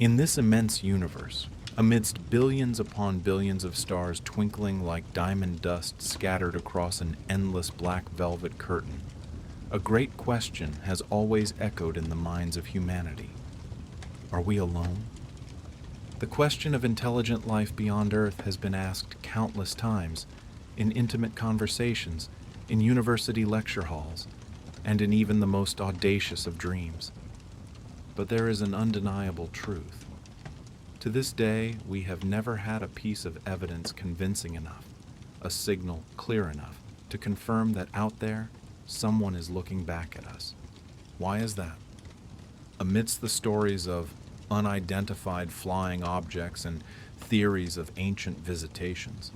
In this immense universe, amidst billions upon billions of stars twinkling like diamond dust scattered across an endless black velvet curtain, a great question has always echoed in the minds of humanity. Are we alone? The question of intelligent life beyond Earth has been asked countless times, in intimate conversations, in university lecture halls, and in even the most audacious of dreams. But there is an undeniable truth. To this day, we have never had a piece of evidence convincing enough, a signal clear enough, to confirm that out there, someone is looking back at us. Why is that? Amidst the stories of unidentified flying objects and theories of ancient visitations,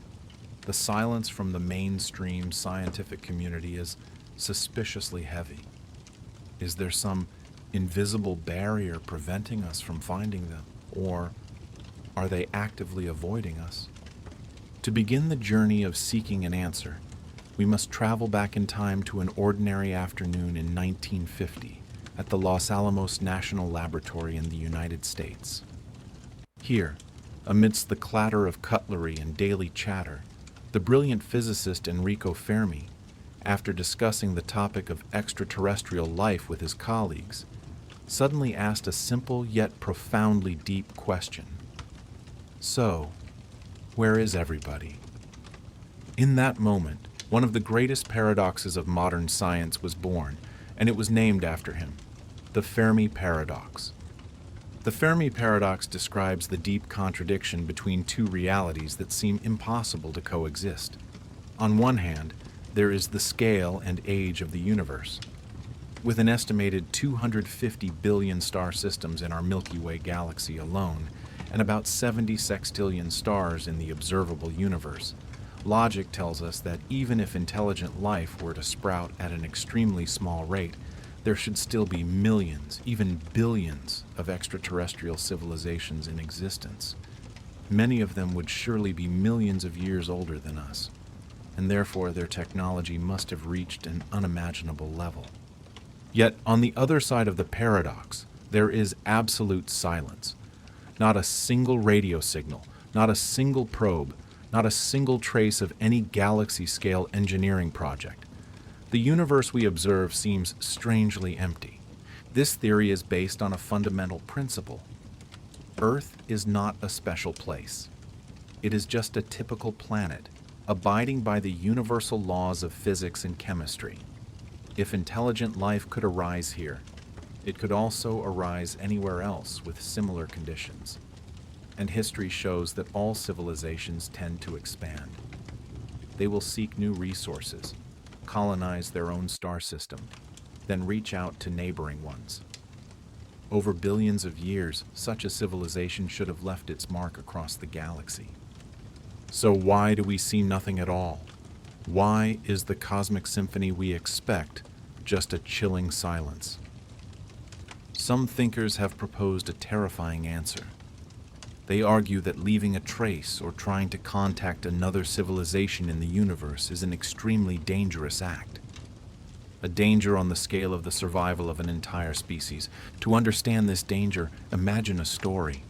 the silence from the mainstream scientific community is suspiciously heavy. Is there some invisible barrier preventing us from finding them, or are they actively avoiding us? To begin the journey of seeking an answer, we must travel back in time to an ordinary afternoon in 1950 at the Los Alamos National Laboratory in the United States. Here, amidst the clatter of cutlery and daily chatter, the brilliant physicist Enrico Fermi, after discussing the topic of extraterrestrial life with his colleagues, suddenly asked a simple yet profoundly deep question. So, where is everybody? In that moment, one of the greatest paradoxes of modern science was born, and it was named after him, the Fermi paradox. The Fermi paradox describes the deep contradiction between two realities that seem impossible to coexist. On one hand, there is the scale and age of the universe. With an estimated 250 billion star systems in our Milky Way galaxy alone, and about 70 sextillion stars in the observable universe, logic tells us that even if intelligent life were to sprout at an extremely small rate, there should still be millions, even billions, of extraterrestrial civilizations in existence. Many of them would surely be millions of years older than us, and therefore their technology must have reached an unimaginable level. Yet, on the other side of the paradox, there is absolute silence. Not a single radio signal, not a single probe, not a single trace of any galaxy-scale engineering project. The universe we observe seems strangely empty. This theory is based on a fundamental principle. Earth is not a special place. It is just a typical planet, abiding by the universal laws of physics and chemistry. If intelligent life could arise here, it could also arise anywhere else with similar conditions. And history shows that all civilizations tend to expand. They will seek new resources, colonize their own star system, then reach out to neighboring ones. Over billions of years, such a civilization should have left its mark across the galaxy. So why do we see nothing at all? Why is the cosmic symphony we expect just a chilling silence? Some thinkers have proposed a terrifying answer. They argue that leaving a trace or trying to contact another civilization in the universe is an extremely dangerous act. A danger on the scale of the survival of an entire species. To understand this danger, imagine a story.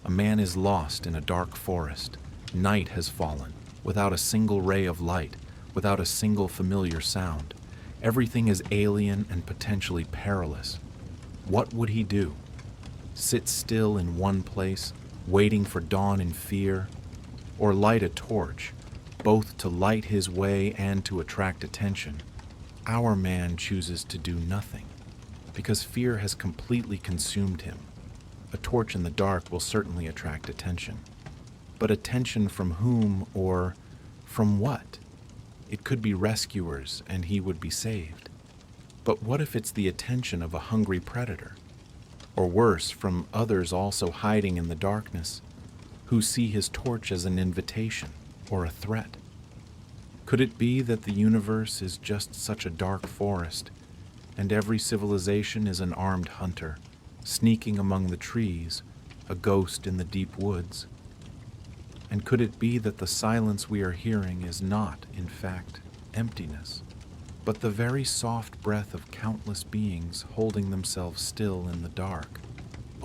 A man is lost in a dark forest. Night has fallen, without a single ray of light, without a single familiar sound. Everything is alien and potentially perilous. What would he do? Sit still in one place, waiting for dawn in fear, or light a torch, both to light his way and to attract attention? Our man chooses to do nothing, because fear has completely consumed him. A torch in the dark will certainly attract attention. But attention from whom, or from what? It could be rescuers, and he would be saved. But what if it's the attention of a hungry predator? Or worse, from others also hiding in the darkness, who see his torch as an invitation or a threat? Could it be that the universe is just such a dark forest, and every civilization is an armed hunter, sneaking among the trees, a ghost in the deep woods? And could it be that the silence we are hearing is not, in fact, emptiness, but the very soft breath of countless beings holding themselves still in the dark,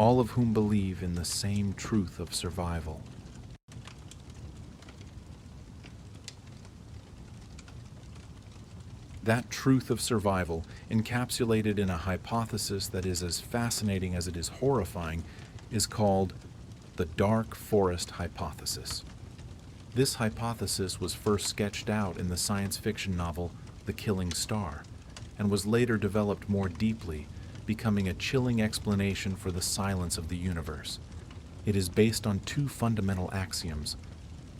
all of whom believe in the same truth of survival. That truth of survival, encapsulated in a hypothesis that is as fascinating as it is horrifying, is called the dark forest hypothesis. This hypothesis was first sketched out in the science fiction novel The Killing Star, and was later developed more deeply, becoming a chilling explanation for the silence of the universe. It is based on two fundamental axioms,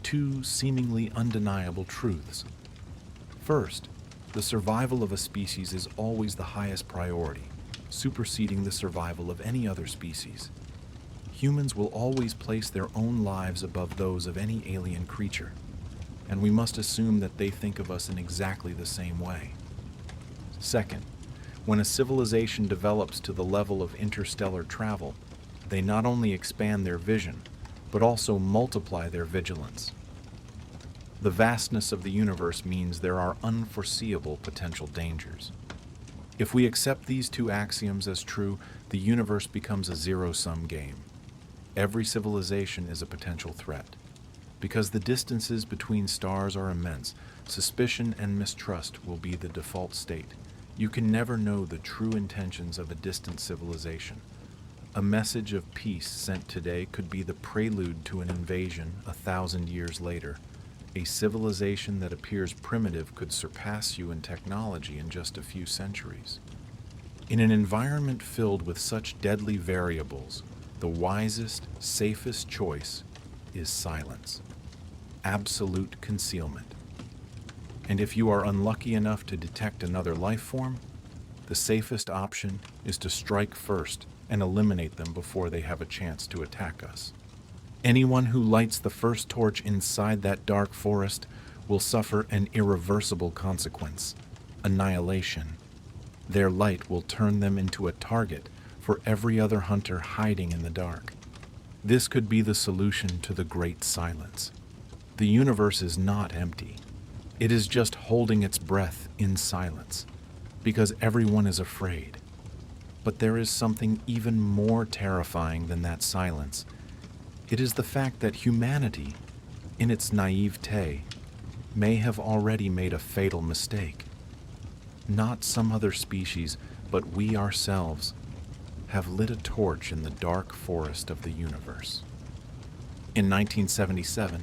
two seemingly undeniable truths. First, the survival of a species is always the highest priority, superseding the survival of any other species. Humans will always place their own lives above those of any alien creature, and we must assume that they think of us in exactly the same way. Second, when a civilization develops to the level of interstellar travel, they not only expand their vision, but also multiply their vigilance. The vastness of the universe means there are unforeseeable potential dangers. If we accept these two axioms as true, the universe becomes a zero-sum game. Every civilization is a potential threat. Because the distances between stars are immense, suspicion and mistrust will be the default state. You can never know the true intentions of a distant civilization. A message of peace sent today could be the prelude to an invasion 1,000 years later. A civilization that appears primitive could surpass you in technology in just a few centuries. In an environment filled with such deadly variables, the wisest, safest choice is silence. Absolute concealment. And if you are unlucky enough to detect another life form, the safest option is to strike first and eliminate them before they have a chance to attack us. Anyone who lights the first torch inside that dark forest will suffer an irreversible consequence: annihilation. Their light will turn them into a target for every other hunter hiding in the dark. This could be the solution to the great silence. The universe is not empty. It is just holding its breath in silence, because everyone is afraid. But there is something even more terrifying than that silence. It is the fact that humanity, in its naivete, may have already made a fatal mistake. Not some other species, but we ourselves, have lit a torch in the dark forest of the universe. In 1977,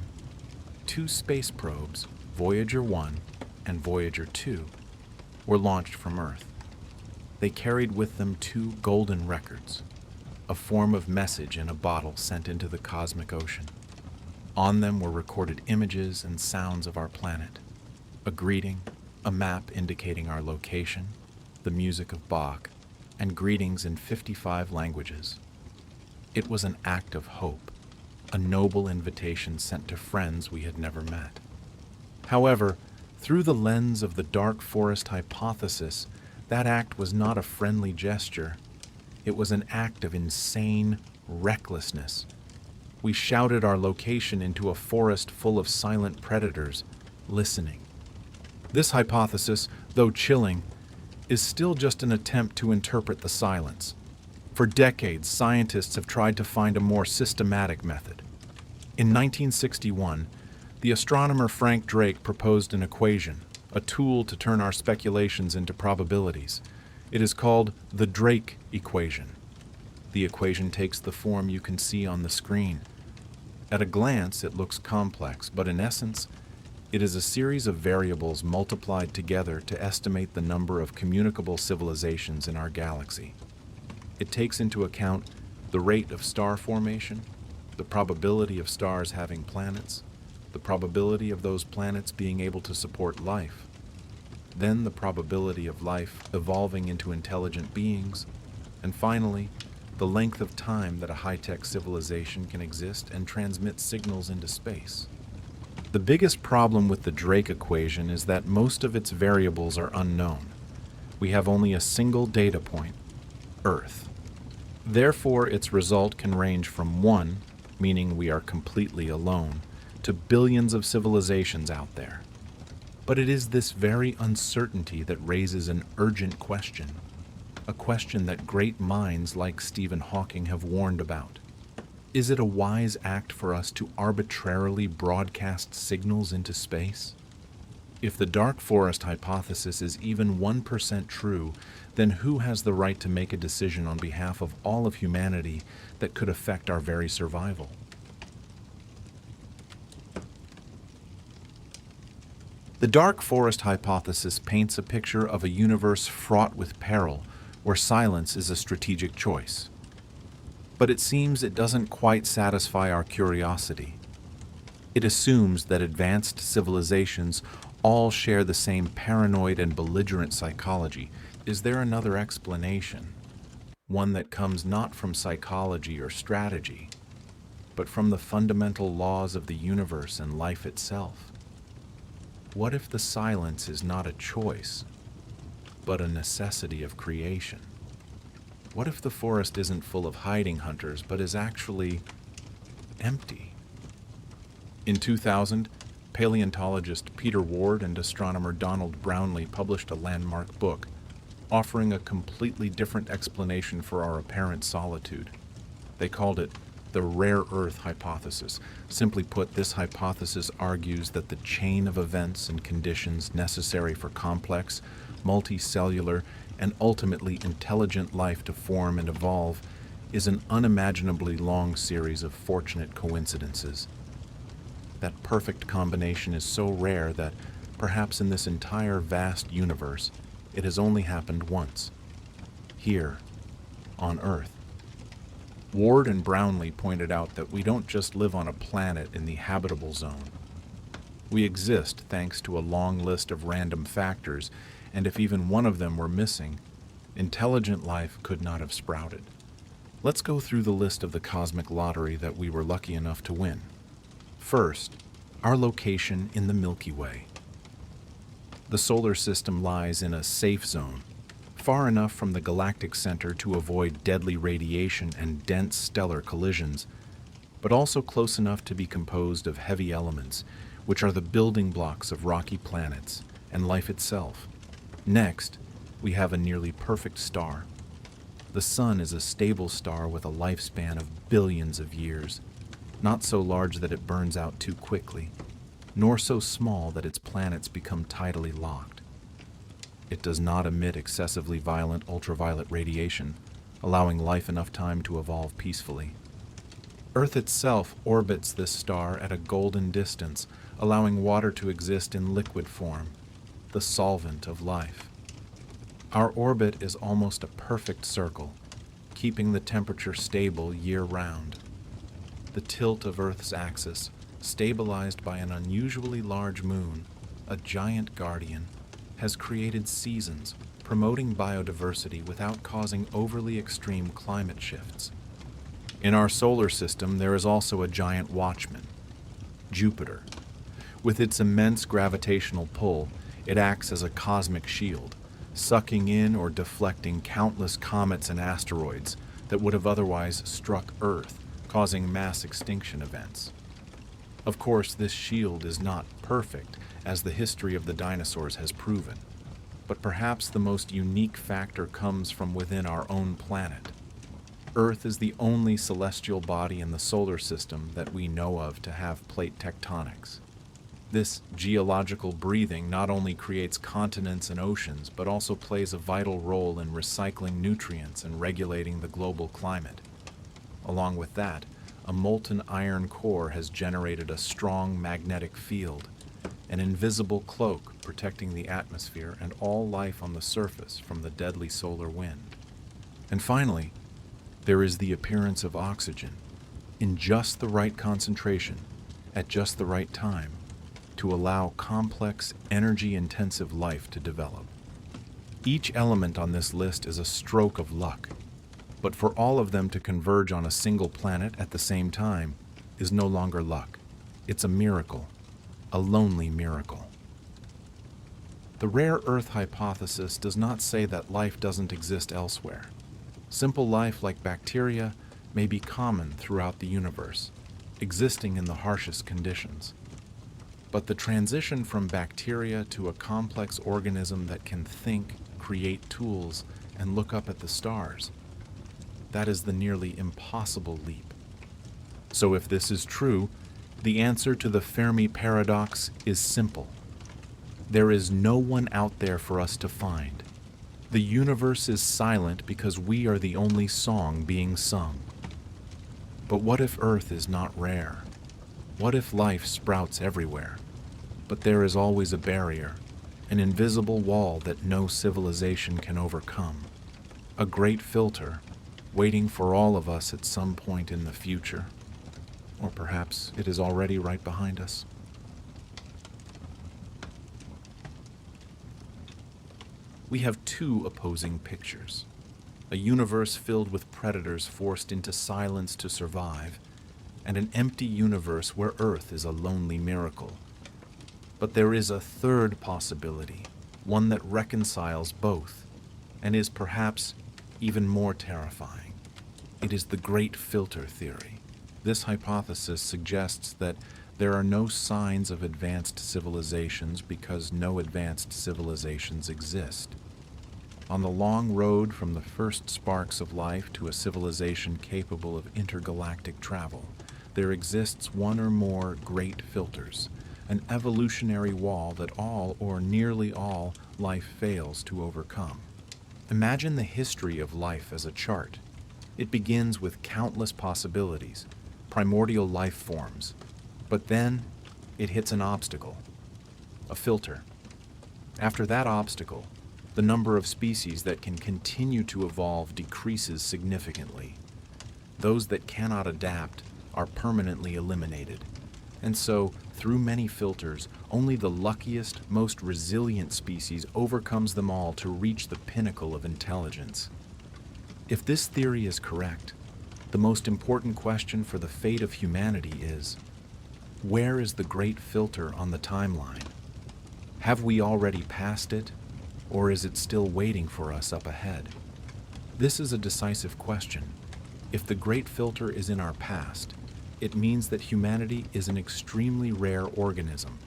two space probes, Voyager 1 and Voyager 2, were launched from Earth. They carried with them two golden records, a form of message in a bottle sent into the cosmic ocean. On them were recorded images and sounds of our planet, a greeting, a map indicating our location, the music of Bach, and greetings in 55 languages. It was an act of hope, a noble invitation sent to friends we had never met. However, through the lens of the dark forest hypothesis, that act was not a friendly gesture. It was an act of insane recklessness. We shouted our location into a forest full of silent predators, listening. This hypothesis, though chilling, is still just an attempt to interpret the silence. For decades, scientists have tried to find a more systematic method. In 1961, the astronomer Frank Drake proposed an equation, a tool to turn our speculations into probabilities. It is called the Drake equation. The equation takes the form you can see on the screen. At a glance, it looks complex, but in essence, it is a series of variables multiplied together to estimate the number of communicable civilizations in our galaxy. It takes into account the rate of star formation, the probability of stars having planets, the probability of those planets being able to support life, then the probability of life evolving into intelligent beings, and finally, the length of time that a high-tech civilization can exist and transmit signals into space. The biggest problem with the Drake equation is that most of its variables are unknown. We have only a single data point, Earth. Therefore, its result can range from 1, meaning we are completely alone, to billions of civilizations out there. But it is this very uncertainty that raises an urgent question. a question that great minds like Stephen Hawking have warned about. Is it a wise act for us to arbitrarily broadcast signals into space? If the dark forest hypothesis is even 1% true, then who has the right to make a decision on behalf of all of humanity that could affect our very survival? The dark forest hypothesis paints a picture of a universe fraught with peril, where silence is a strategic choice. But it seems it doesn't quite satisfy our curiosity. It assumes that advanced civilizations all share the same paranoid and belligerent psychology. Is there another explanation? One that comes not from psychology or strategy, but from the fundamental laws of the universe and life itself? What if the silence is not a choice, but a necessity of creation? What if the forest isn't full of hiding hunters, but is actually empty? In 2000, paleontologist Peter Ward and astronomer Donald Brownlee published a landmark book, offering a completely different explanation for our apparent solitude. They called it the rare earth hypothesis. Simply put, this hypothesis argues that the chain of events and conditions necessary for complex, multicellular, and ultimately intelligent life to form and evolve is an unimaginably long series of fortunate coincidences. That perfect combination is so rare that, perhaps in this entire vast universe, it has only happened once. Here, on Earth. Ward and Brownlee pointed out that we don't just live on a planet in the habitable zone. We exist thanks to a long list of random factors, and if even one of them were missing, intelligent life could not have sprouted. Let's go through the list of the cosmic lottery that we were lucky enough to win. First, our location in the Milky Way. The solar system lies in a safe zone, far enough from the galactic center to avoid deadly radiation and dense stellar collisions, but also close enough to be composed of heavy elements, which are the building blocks of rocky planets and life itself. Next, we have a nearly perfect star. The Sun is a stable star with a lifespan of billions of years, not so large that it burns out too quickly, nor so small that its planets become tidally locked. It does not emit excessively violent ultraviolet radiation, allowing life enough time to evolve peacefully. Earth itself orbits this star at a golden distance, allowing water to exist in liquid form, the solvent of life. Our orbit is almost a perfect circle, keeping the temperature stable year-round. The tilt of Earth's axis, stabilized by an unusually large moon, a giant guardian, has created seasons, promoting biodiversity without causing overly extreme climate shifts. In our solar system, there is also a giant watchman, Jupiter. With its immense gravitational pull, it acts as a cosmic shield, sucking in or deflecting countless comets and asteroids that would have otherwise struck Earth, causing mass extinction events. Of course, this shield is not perfect, as the history of the dinosaurs has proven, but perhaps the most unique factor comes from within our own planet. Earth is the only celestial body in the solar system that we know of to have plate tectonics. This geological breathing not only creates continents and oceans, but also plays a vital role in recycling nutrients and regulating the global climate. Along with that, a molten iron core has generated a strong magnetic field, an invisible cloak protecting the atmosphere and all life on the surface from the deadly solar wind. And finally, there is the appearance of oxygen, in just the right concentration, at just the right time, to allow complex, energy-intensive life to develop. Each element on this list is a stroke of luck, but for all of them to converge on a single planet at the same time is no longer luck. It's a miracle, a lonely miracle. The rare Earth hypothesis does not say that life doesn't exist elsewhere. Simple life like bacteria may be common throughout the universe, existing in the harshest conditions. But the transition from bacteria to a complex organism that can think, create tools, and look up at the stars. That is the nearly impossible leap. So if this is true, the answer to the Fermi paradox is simple. There is no one out there for us to find. The universe is silent because we are the only song being sung. But what if Earth is not rare? What if life sprouts everywhere? But there is always a barrier, an invisible wall that no civilization can overcome. A great filter, waiting for all of us at some point in the future. Or perhaps it is already right behind us. We have two opposing pictures. A universe filled with predators forced into silence to survive, and an empty universe where Earth is a lonely miracle. But there is a third possibility, one that reconciles both, and is perhaps even more terrifying. It is the Great Filter Theory. This hypothesis suggests that there are no signs of advanced civilizations because no advanced civilizations exist. On the long road from the first sparks of life to a civilization capable of intergalactic travel, there exists one or more great filters, an evolutionary wall that all or nearly all life fails to overcome. Imagine the history of life as a chart. It begins with countless possibilities, primordial life forms, but then it hits an obstacle, a filter. After that obstacle, the number of species that can continue to evolve decreases significantly. Those that cannot adapt are permanently eliminated. And so, through many filters, only the luckiest, most resilient species overcomes them all to reach the pinnacle of intelligence. If this theory is correct, the most important question for the fate of humanity is, where is the great filter on the timeline? Have we already passed it, or is it still waiting for us up ahead? This is a decisive question. If the great filter is in our past, it means that humanity is an extremely rare organism.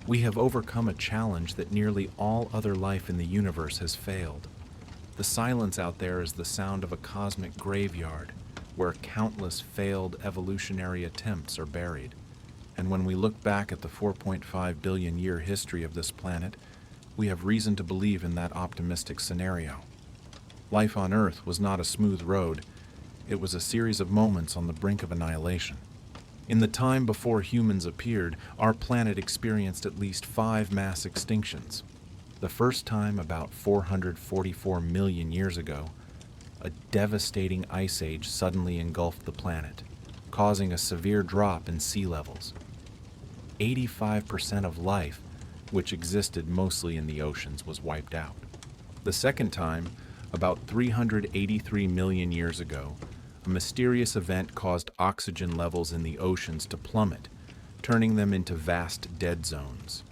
We have overcome a challenge that nearly all other life in the universe has failed. The silence out there is the sound of a cosmic graveyard, where countless failed evolutionary attempts are buried. And when we look back at the 4.5 billion year history of this planet, we have reason to believe in that optimistic scenario. Life on Earth was not a smooth road. It was a series of moments on the brink of annihilation. In the time before humans appeared, our planet experienced at least 5 mass extinctions. The first time about 444 million years ago, a devastating ice age suddenly engulfed the planet, causing a severe drop in sea levels. 85% of life, which existed mostly in the oceans, was wiped out. The second time, about 383 million years ago, a mysterious event caused oxygen levels in the oceans to plummet, turning them into vast dead zones.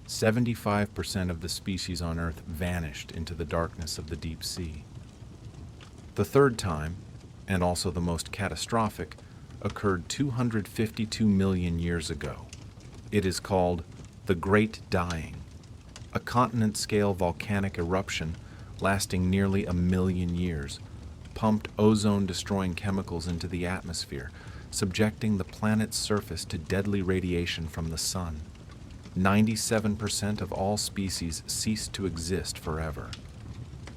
75% of the species on Earth vanished into the darkness of the deep sea. The third time, and also the most catastrophic, occurred 252 million years ago. It is called the Great Dying, a continent-scale volcanic eruption lasting nearly 1 million years, pumped ozone-destroying chemicals into the atmosphere, subjecting the planet's surface to deadly radiation from the sun. 97% of all species ceased to exist forever.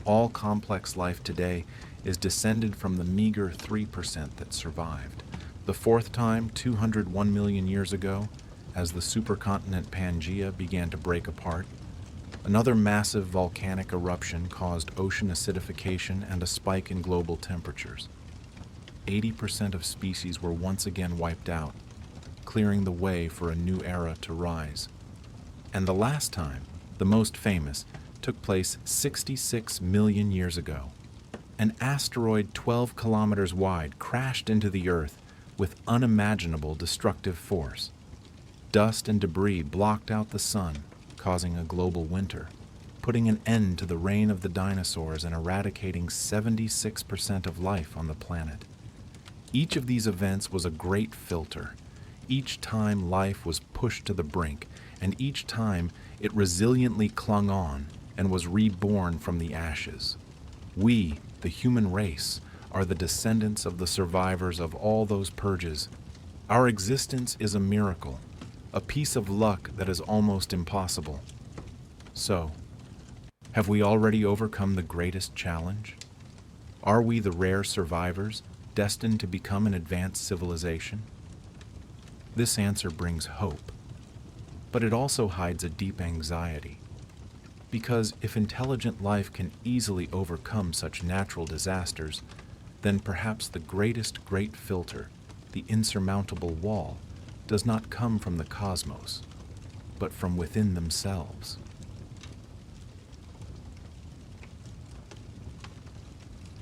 All complex life today is descended from the meager 3% that survived. The fourth time, 201 million years ago, as the supercontinent Pangaea began to break apart, another massive volcanic eruption caused ocean acidification and a spike in global temperatures. 80% of species were once again wiped out, clearing the way for a new era to rise. And the last time, the most famous, took place 66 million years ago. An asteroid 12 kilometers wide crashed into the Earth with unimaginable destructive force. Dust and debris blocked out the sun, causing a global winter, putting an end to the reign of the dinosaurs and eradicating 76% of life on the planet. Each of these events was a great filter. Each time life was pushed to the brink, and each time it resiliently clung on and was reborn from the ashes. We, the human race, are the descendants of the survivors of all those purges. Our existence is a miracle, a piece of luck that is almost impossible. So, have we already overcome the greatest challenge? Are we the rare survivors destined to become an advanced civilization? This answer brings hope, but it also hides a deep anxiety. Because if intelligent life can easily overcome such natural disasters, then perhaps the greatest great filter, the insurmountable wall, does not come from the cosmos, but from within themselves.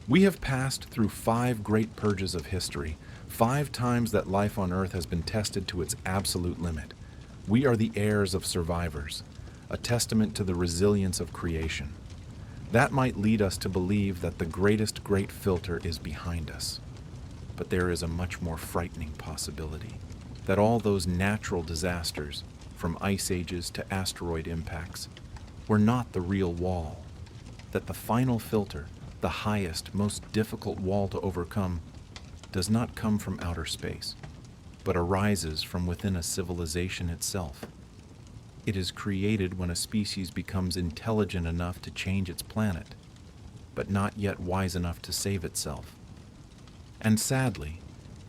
We have passed through 5 great purges of history, 5 times that life on Earth has been tested to its absolute limit. We are the heirs of survivors, a testament to the resilience of creation. That might lead us to believe that the greatest great filter is behind us. But there is a much more frightening possibility, that all those natural disasters, from ice ages to asteroid impacts, were not the real wall, that the final filter, the highest, most difficult wall to overcome, does not come from outer space, but arises from within a civilization itself. It is created when a species becomes intelligent enough to change its planet, but not yet wise enough to save itself. And sadly,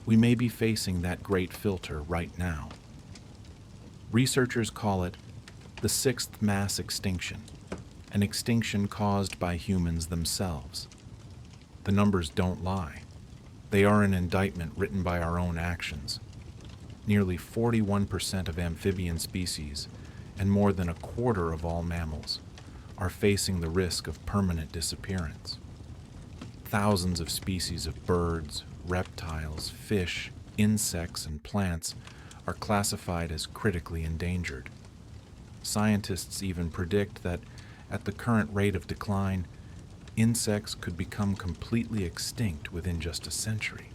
we may be facing that great filter right now. Researchers call it the 6th mass extinction, an extinction caused by humans themselves. The numbers don't lie. They are an indictment written by our own actions. Nearly 41% of amphibian species and more than a quarter of all mammals are facing the risk of permanent disappearance. Thousands of species of birds, reptiles, fish, insects, and plants are classified as critically endangered. Scientists even predict that, at the current rate of decline, insects could become completely extinct within just a century.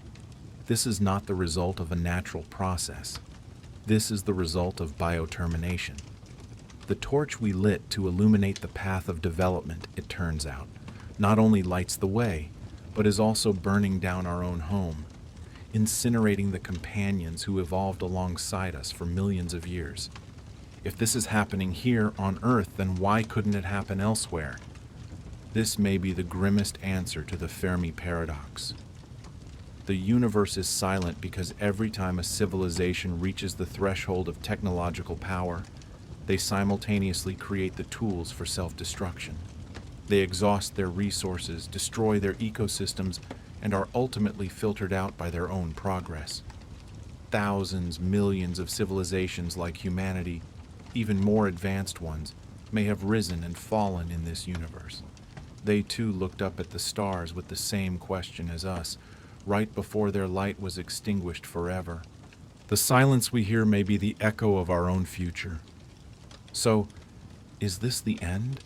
This is not the result of a natural process. This is the result of biotermination. The torch we lit to illuminate the path of development, it turns out, not only lights the way, but is also burning down our own home, incinerating the companions who evolved alongside us for millions of years. If this is happening here on Earth, then why couldn't it happen elsewhere? This may be the grimmest answer to the Fermi paradox. The universe is silent because every time a civilization reaches the threshold of technological power, they simultaneously create the tools for self-destruction. They exhaust their resources, destroy their ecosystems, and are ultimately filtered out by their own progress. Thousands, millions of civilizations like humanity, even more advanced ones, may have risen and fallen in this universe. They too looked up at the stars with the same question as us, right before their light was extinguished forever. The silence we hear may be the echo of our own future. So, is this the end?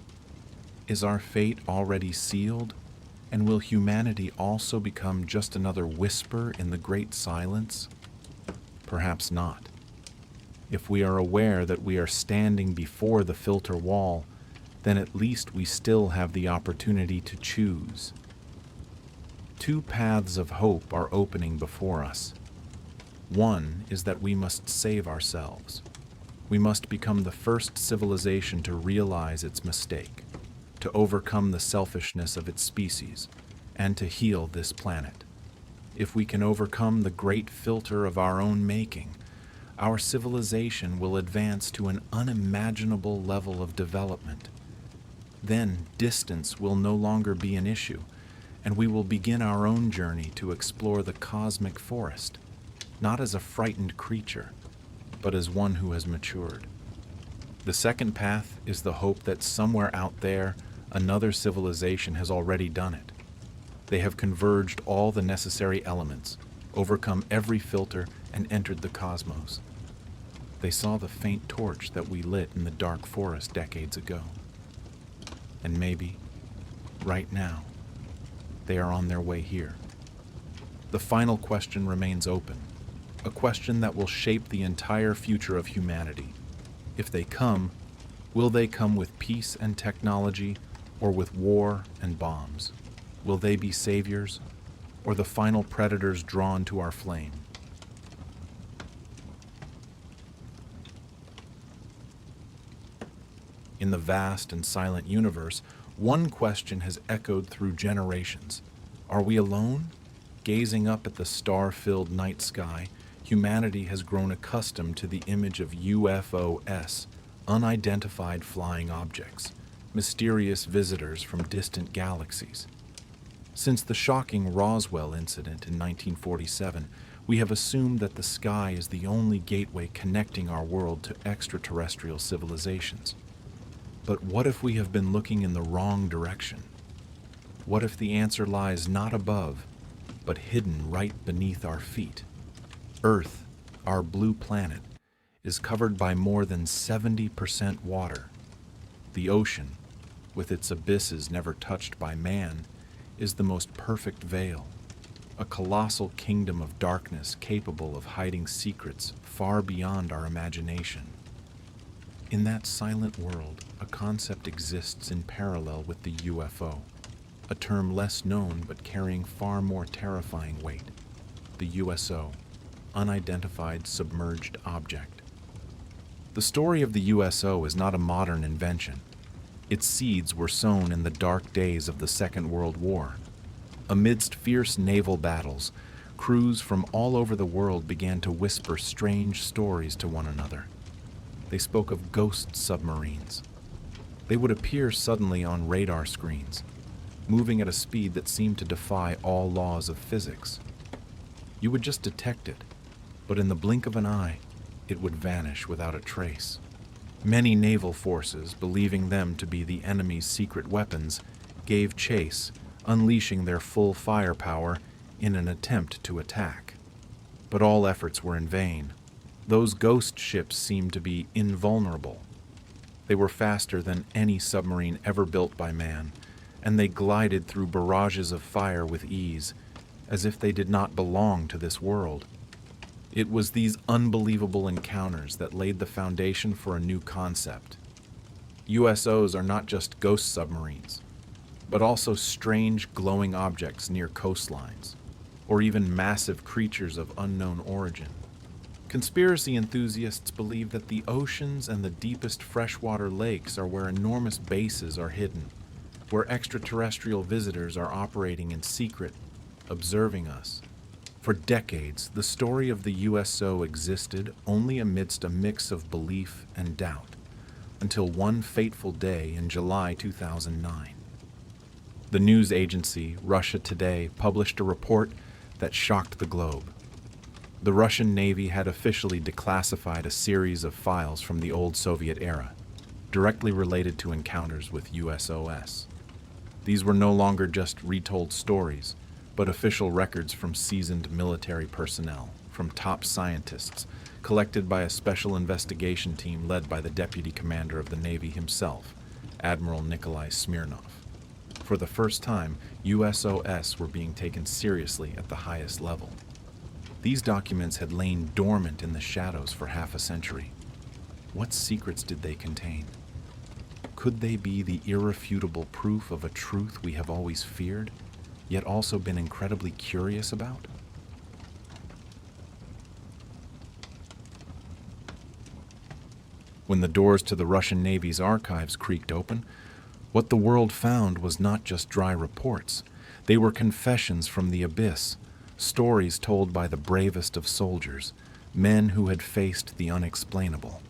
Is our fate already sealed? And will humanity also become just another whisper in the great silence? Perhaps not. If we are aware that we are standing before the filter wall, then at least we still have the opportunity to choose. 2 paths of hope are opening before us. One is that we must save ourselves. We must become the first civilization to realize its mistake, to overcome the selfishness of its species, and to heal this planet. If we can overcome the great filter of our own making, our civilization will advance to an unimaginable level of development. Then distance will no longer be an issue, and we will begin our own journey to explore the cosmic forest, not as a frightened creature, but as one who has matured. The second path is the hope that somewhere out there, another civilization has already done it. They have converged all the necessary elements, overcome every filter, and entered the cosmos. They saw the faint torch that we lit in the dark forest decades ago. And maybe, right now, they are on their way here. The final question remains open, a question that will shape the entire future of humanity. If they come, will they come with peace and technology, or with war and bombs? Will they be saviors, or the final predators drawn to our flame? In the vast and silent universe, one question has echoed through generations. Are we alone? Gazing up at the star-filled night sky, humanity has grown accustomed to the image of UFOs, unidentified flying objects, mysterious visitors from distant galaxies. Since the shocking Roswell incident in 1947, we have assumed that the sky is the only gateway connecting our world to extraterrestrial civilizations. But what if we have been looking in the wrong direction? What if the answer lies not above, but hidden right beneath our feet? Earth, our blue planet, is covered by more than 70% water. The ocean, with its abysses never touched by man, is the most perfect veil, a colossal kingdom of darkness capable of hiding secrets far beyond our imagination. In that silent world, a concept exists in parallel with the UFO, a term less known but carrying far more terrifying weight: the USO, unidentified submerged object. The story of the USO is not a modern invention. Its seeds were sown in the dark days of the Second World War. Amidst fierce naval battles, crews from all over the world began to whisper strange stories to one another. They spoke of ghost submarines. They would appear suddenly on radar screens, moving at a speed that seemed to defy all laws of physics. You would just detect it, but in the blink of an eye, it would vanish without a trace. Many naval forces, believing them to be the enemy's secret weapons, gave chase, unleashing their full firepower in an attempt to attack. But all efforts were in vain. Those ghost ships seemed to be invulnerable. They were faster than any submarine ever built by man, and they glided through barrages of fire with ease, as if they did not belong to this world. It was these unbelievable encounters that laid the foundation for a new concept. USOs are not just ghost submarines, but also strange glowing objects near coastlines, or even massive creatures of unknown origin. Conspiracy enthusiasts believe that the oceans and the deepest freshwater lakes are where enormous bases are hidden, where extraterrestrial visitors are operating in secret, observing us. For decades, the story of the USO existed only amidst a mix of belief and doubt, until one fateful day in July 2009. The news agency Russia Today published a report that shocked the globe. The Russian Navy had officially declassified a series of files from the old Soviet era, directly related to encounters with USOs. These were no longer just retold stories, but official records from seasoned military personnel, from top scientists, collected by a special investigation team led by the deputy commander of the Navy himself, Admiral Nikolai Smirnov. For the first time, USOs were being taken seriously at the highest level. These documents had lain dormant in the shadows for half a century. What secrets did they contain? Could they be the irrefutable proof of a truth we have always feared, yet also been incredibly curious about? When the doors to the Russian Navy's archives creaked open, what the world found was not just dry reports. They were confessions from the abyss, stories told by the bravest of soldiers, men who had faced the unexplainable.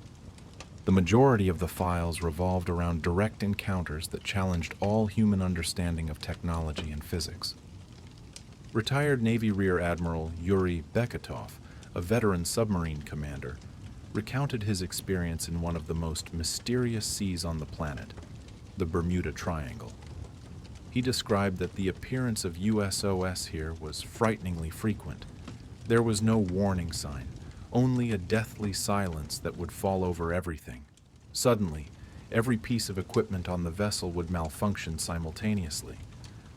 The majority of the files revolved around direct encounters that challenged all human understanding of technology and physics. Retired Navy Rear Admiral Yuri Beketov, a veteran submarine commander, recounted his experience in one of the most mysterious seas on the planet, the Bermuda Triangle. He described that the appearance of USOs here was frighteningly frequent. There was no warning sign, only a deathly silence that would fall over everything. Suddenly, every piece of equipment on the vessel would malfunction simultaneously.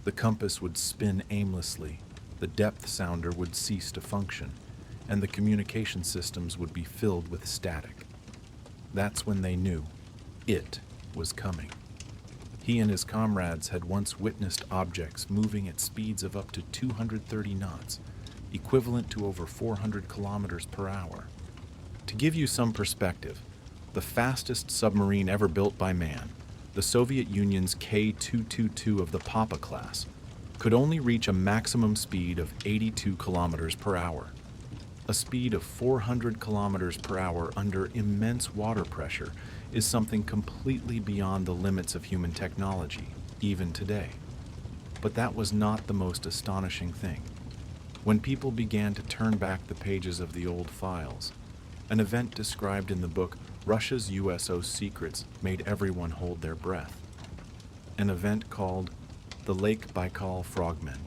The compass would spin aimlessly, the depth sounder would cease to function, and the communication systems would be filled with static. That's when they knew it was coming. He and his comrades had once witnessed objects moving at speeds of up to 230 knots, equivalent to over 400 kilometers per hour. To give you some perspective, the fastest submarine ever built by man, the Soviet Union's K-222 of the Papa class, could only reach a maximum speed of 82 kilometers per hour. A speed of 400 kilometers per hour under immense water pressure is something completely beyond the limits of human technology, even today. But that was not the most astonishing thing. When people began to turn back the pages of the old files, an event described in the book Russia's USO Secrets made everyone hold their breath. An event called the Lake Baikal Frogmen.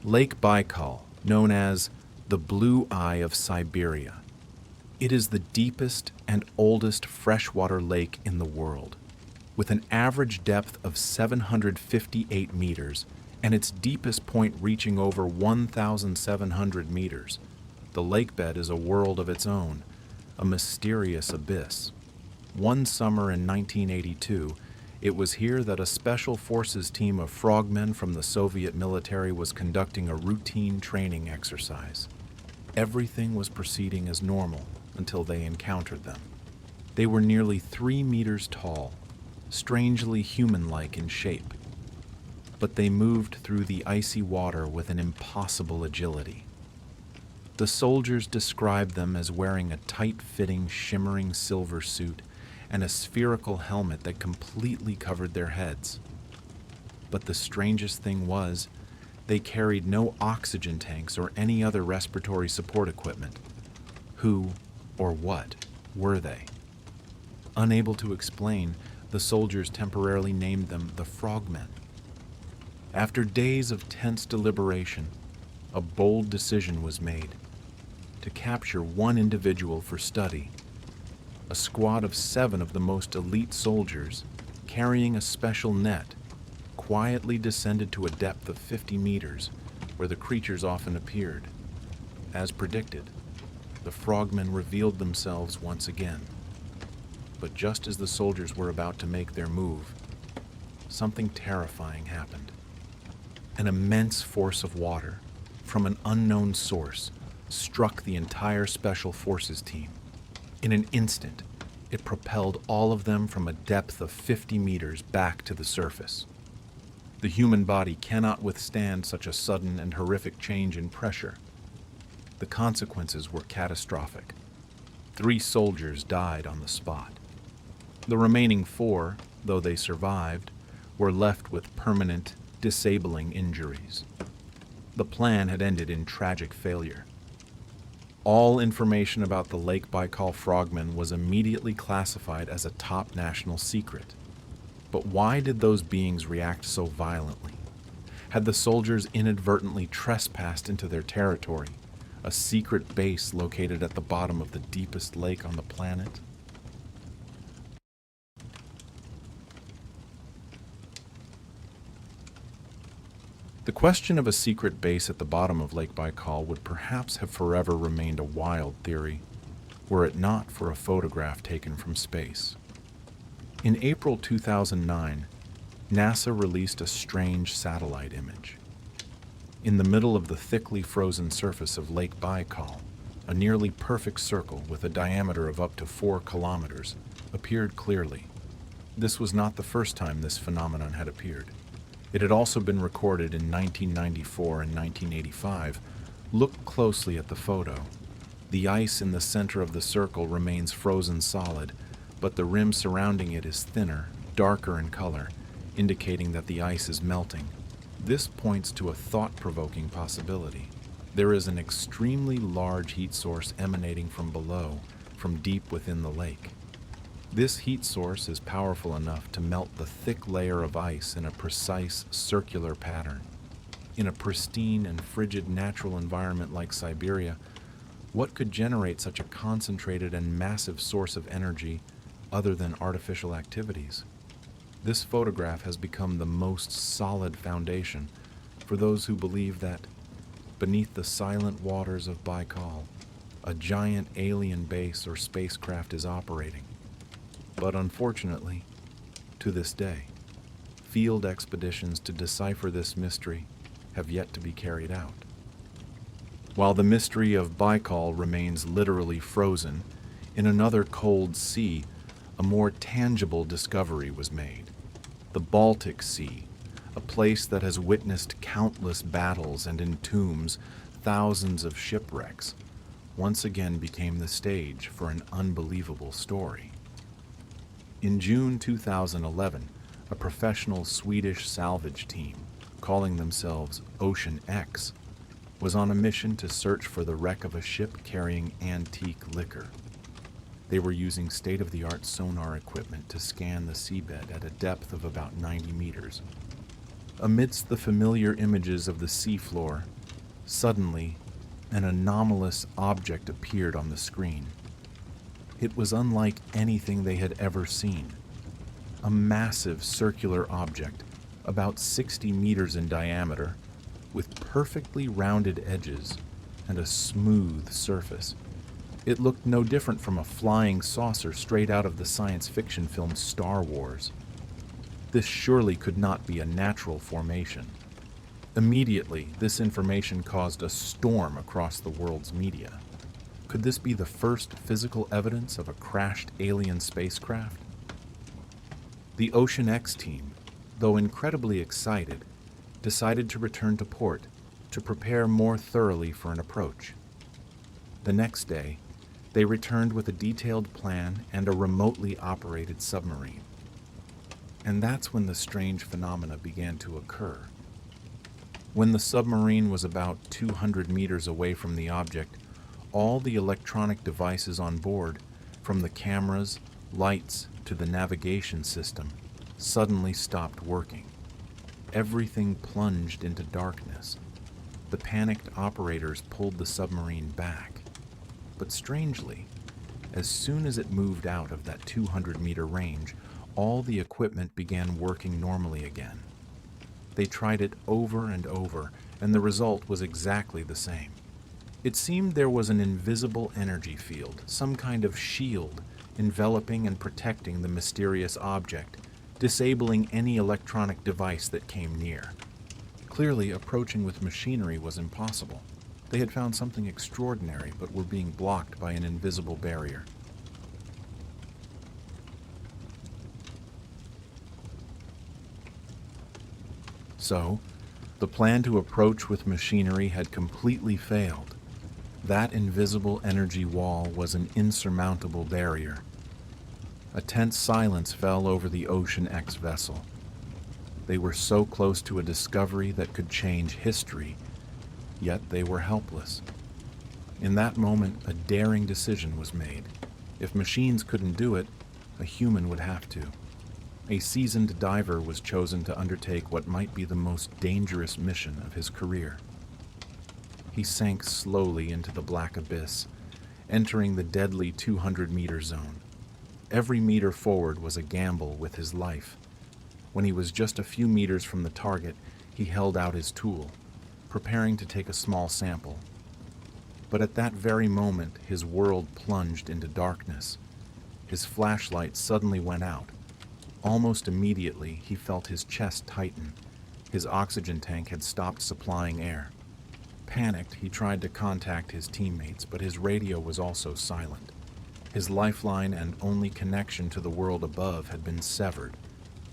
Lake Baikal, known as the Blue Eye of Siberia. It is the deepest and oldest freshwater lake in the world, with an average depth of 758 meters and its deepest point reaching over 1,700 meters. The lake bed is a world of its own, a mysterious abyss. One summer in 1982, it was here that a special forces team of frogmen from the Soviet military was conducting a routine training exercise. Everything was proceeding as normal until they encountered them. They were nearly 3 meters tall, strangely human-like in shape, but they moved through the icy water with an impossible agility. The soldiers described them as wearing a tight-fitting, shimmering silver suit and a spherical helmet that completely covered their heads. But the strangest thing was, they carried no oxygen tanks or any other respiratory support equipment. Who or what were they? Unable to explain, the soldiers temporarily named them the Frogmen. After days of tense deliberation, a bold decision was made to capture one individual for study. A squad of 7 of the most elite soldiers, carrying a special net, quietly descended to a depth of 50 meters, where the creatures often appeared. As predicted, the frogmen revealed themselves once again. But just as the soldiers were about to make their move, something terrifying happened. An immense force of water, from an unknown source, struck the entire Special Forces team. In an instant, it propelled all of them from a depth of 50 meters back to the surface. The human body cannot withstand such a sudden and horrific change in pressure. The consequences were catastrophic. 3 soldiers died on the spot. The remaining 4, though they survived, were left with permanent, disabling injuries. The plan had ended in tragic failure. All information about the Lake Baikal frogmen was immediately classified as a top national secret. But why did those beings react so violently? Had the soldiers inadvertently trespassed into their territory, a secret base located at the bottom of the deepest lake on the planet? The question of a secret base at the bottom of Lake Baikal would perhaps have forever remained a wild theory, were it not for a photograph taken from space. In April 2009, NASA released a strange satellite image. In the middle of the thickly frozen surface of Lake Baikal, a nearly perfect circle with a diameter of up to 4 kilometers appeared clearly. This was not the first time this phenomenon had appeared. It had also been recorded in 1994 and 1985. Look closely at the photo. The ice in the center of the circle remains frozen solid, but the rim surrounding it is thinner, darker in color, indicating that the ice is melting. This points to a thought-provoking possibility. There is an extremely large heat source emanating from below, from deep within the lake. This heat source is powerful enough to melt the thick layer of ice in a precise circular pattern. In a pristine and frigid natural environment like Siberia, what could generate such a concentrated and massive source of energy other than artificial activities? This photograph has become the most solid foundation for those who believe that, beneath the silent waters of Baikal, a giant alien base or spacecraft is operating. But unfortunately, to this day, field expeditions to decipher this mystery have yet to be carried out. While the mystery of Baikal remains literally frozen, in another cold sea, a more tangible discovery was made. The Baltic Sea, a place that has witnessed countless battles and entombs thousands of shipwrecks, once again became the stage for an unbelievable story. In June 2011, a professional Swedish salvage team, calling themselves Ocean X, was on a mission to search for the wreck of a ship carrying antique liquor. They were using state-of-the-art sonar equipment to scan the seabed at a depth of about 90 meters. Amidst the familiar images of the seafloor, suddenly, an anomalous object appeared on the screen. It was unlike anything they had ever seen. A massive circular object, about 60 meters in diameter, with perfectly rounded edges and a smooth surface. It looked no different from a flying saucer straight out of the science fiction film Star Wars. This surely could not be a natural formation. Immediately, this information caused a storm across the world's media. Could this be the first physical evidence of a crashed alien spacecraft? The Ocean X team, though incredibly excited, decided to return to port to prepare more thoroughly for an approach. The next day, they returned with a detailed plan and a remotely operated submarine. And that's when the strange phenomena began to occur. When the submarine was about 200 meters away from the object, all the electronic devices on board, from the cameras, lights, to the navigation system, suddenly stopped working. Everything plunged into darkness. The panicked operators pulled the submarine back. But strangely, as soon as it moved out of that 200-meter range, all the equipment began working normally again. They tried it over and over, and the result was exactly the same. It seemed there was an invisible energy field, some kind of shield, enveloping and protecting the mysterious object, disabling any electronic device that came near. Clearly, approaching with machinery was impossible. They had found something extraordinary, but were being blocked by an invisible barrier. So, the plan to approach with machinery had completely failed. That invisible energy wall was an insurmountable barrier. A tense silence fell over the Ocean X vessel. They were so close to a discovery that could change history, yet they were helpless. In that moment, a daring decision was made. If machines couldn't do it, a human would have to. A seasoned diver was chosen to undertake what might be the most dangerous mission of his career. He sank slowly into the black abyss, entering the deadly 200-meter zone. Every meter forward was a gamble with his life. When he was just a few meters from the target, he held out his tool, preparing to take a small sample. But at that very moment, his world plunged into darkness. His flashlight suddenly went out. Almost immediately, he felt his chest tighten. His oxygen tank had stopped supplying air. Panicked, he tried to contact his teammates, but his radio was also silent. His lifeline and only connection to the world above had been severed.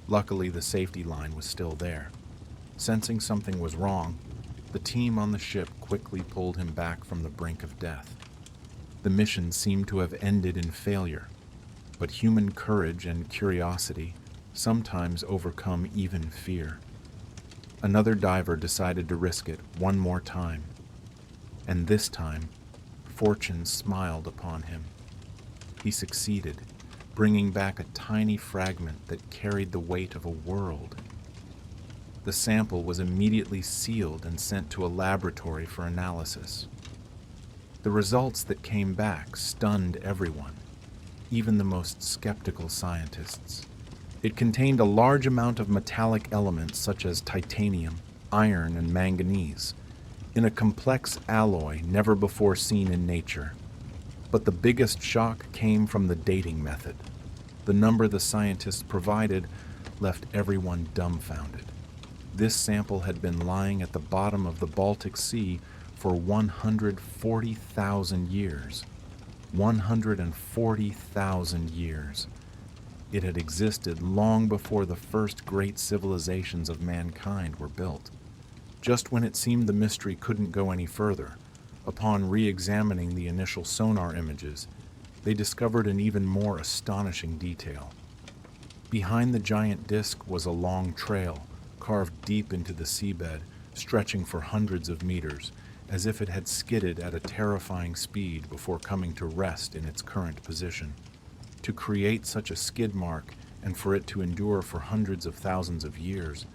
Luckily, the safety line was still there. Sensing something was wrong, the team on the ship quickly pulled him back from the brink of death. The mission seemed to have ended in failure, but human courage and curiosity sometimes overcome even fear. Another diver decided to risk it one more time, and this time, fortune smiled upon him. He succeeded, bringing back a tiny fragment that carried the weight of a world. The sample was immediately sealed and sent to a laboratory for analysis. The results that came back stunned everyone, even the most skeptical scientists. It contained a large amount of metallic elements such as titanium, iron, and manganese, in a complex alloy never before seen in nature. But the biggest shock came from the dating method. The number the scientists provided left everyone dumbfounded. This sample had been lying at the bottom of the Baltic Sea for 140,000 years. 140,000 years. It had existed long before the first great civilizations of mankind were built. Just when it seemed the mystery couldn't go any further, upon re-examining the initial sonar images, they discovered an even more astonishing detail. Behind the giant disk was a long trail, carved deep into the seabed, stretching for hundreds of meters, as if it had skidded at a terrifying speed before coming to rest in its current position. To create such a skid mark, and for it to endure for hundreds of thousands of years,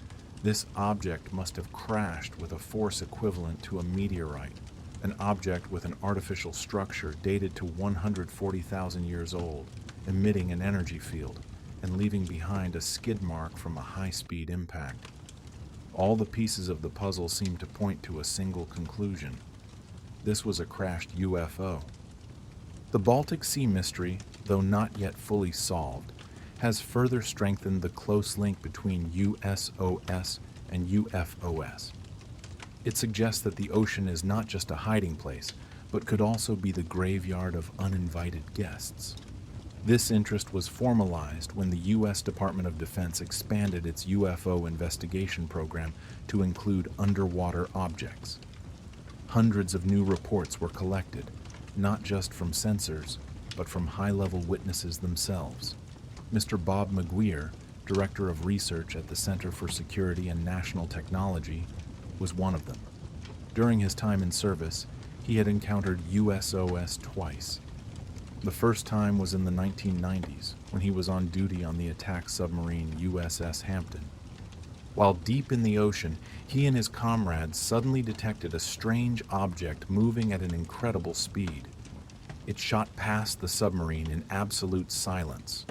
this object must have crashed with a force equivalent to a meteorite, an object with an artificial structure dated to 140,000 years old, emitting an energy field, and leaving behind a skid mark from a high-speed impact. All the pieces of the puzzle seemed to point to a single conclusion. This was a crashed UFO. The Baltic Sea mystery, though not yet fully solved, has further strengthened the close link between USOs and UFOs. It suggests that the ocean is not just a hiding place, but could also be the graveyard of uninvited guests. This interest was formalized when the U.S. Department of Defense expanded its UFO investigation program to include underwater objects. Hundreds of new reports were collected, not just from sensors, but from high-level witnesses themselves. Mr. Bob McGuire, Director of Research at the Center for Security and National Technology, was one of them. During his time in service, he had encountered USOs twice. The first time was in the 1990s, when he was on duty on the attack submarine USS Hampton. While deep in the ocean, he and his comrades suddenly detected a strange object moving at an incredible speed. It shot past the submarine in absolute silence.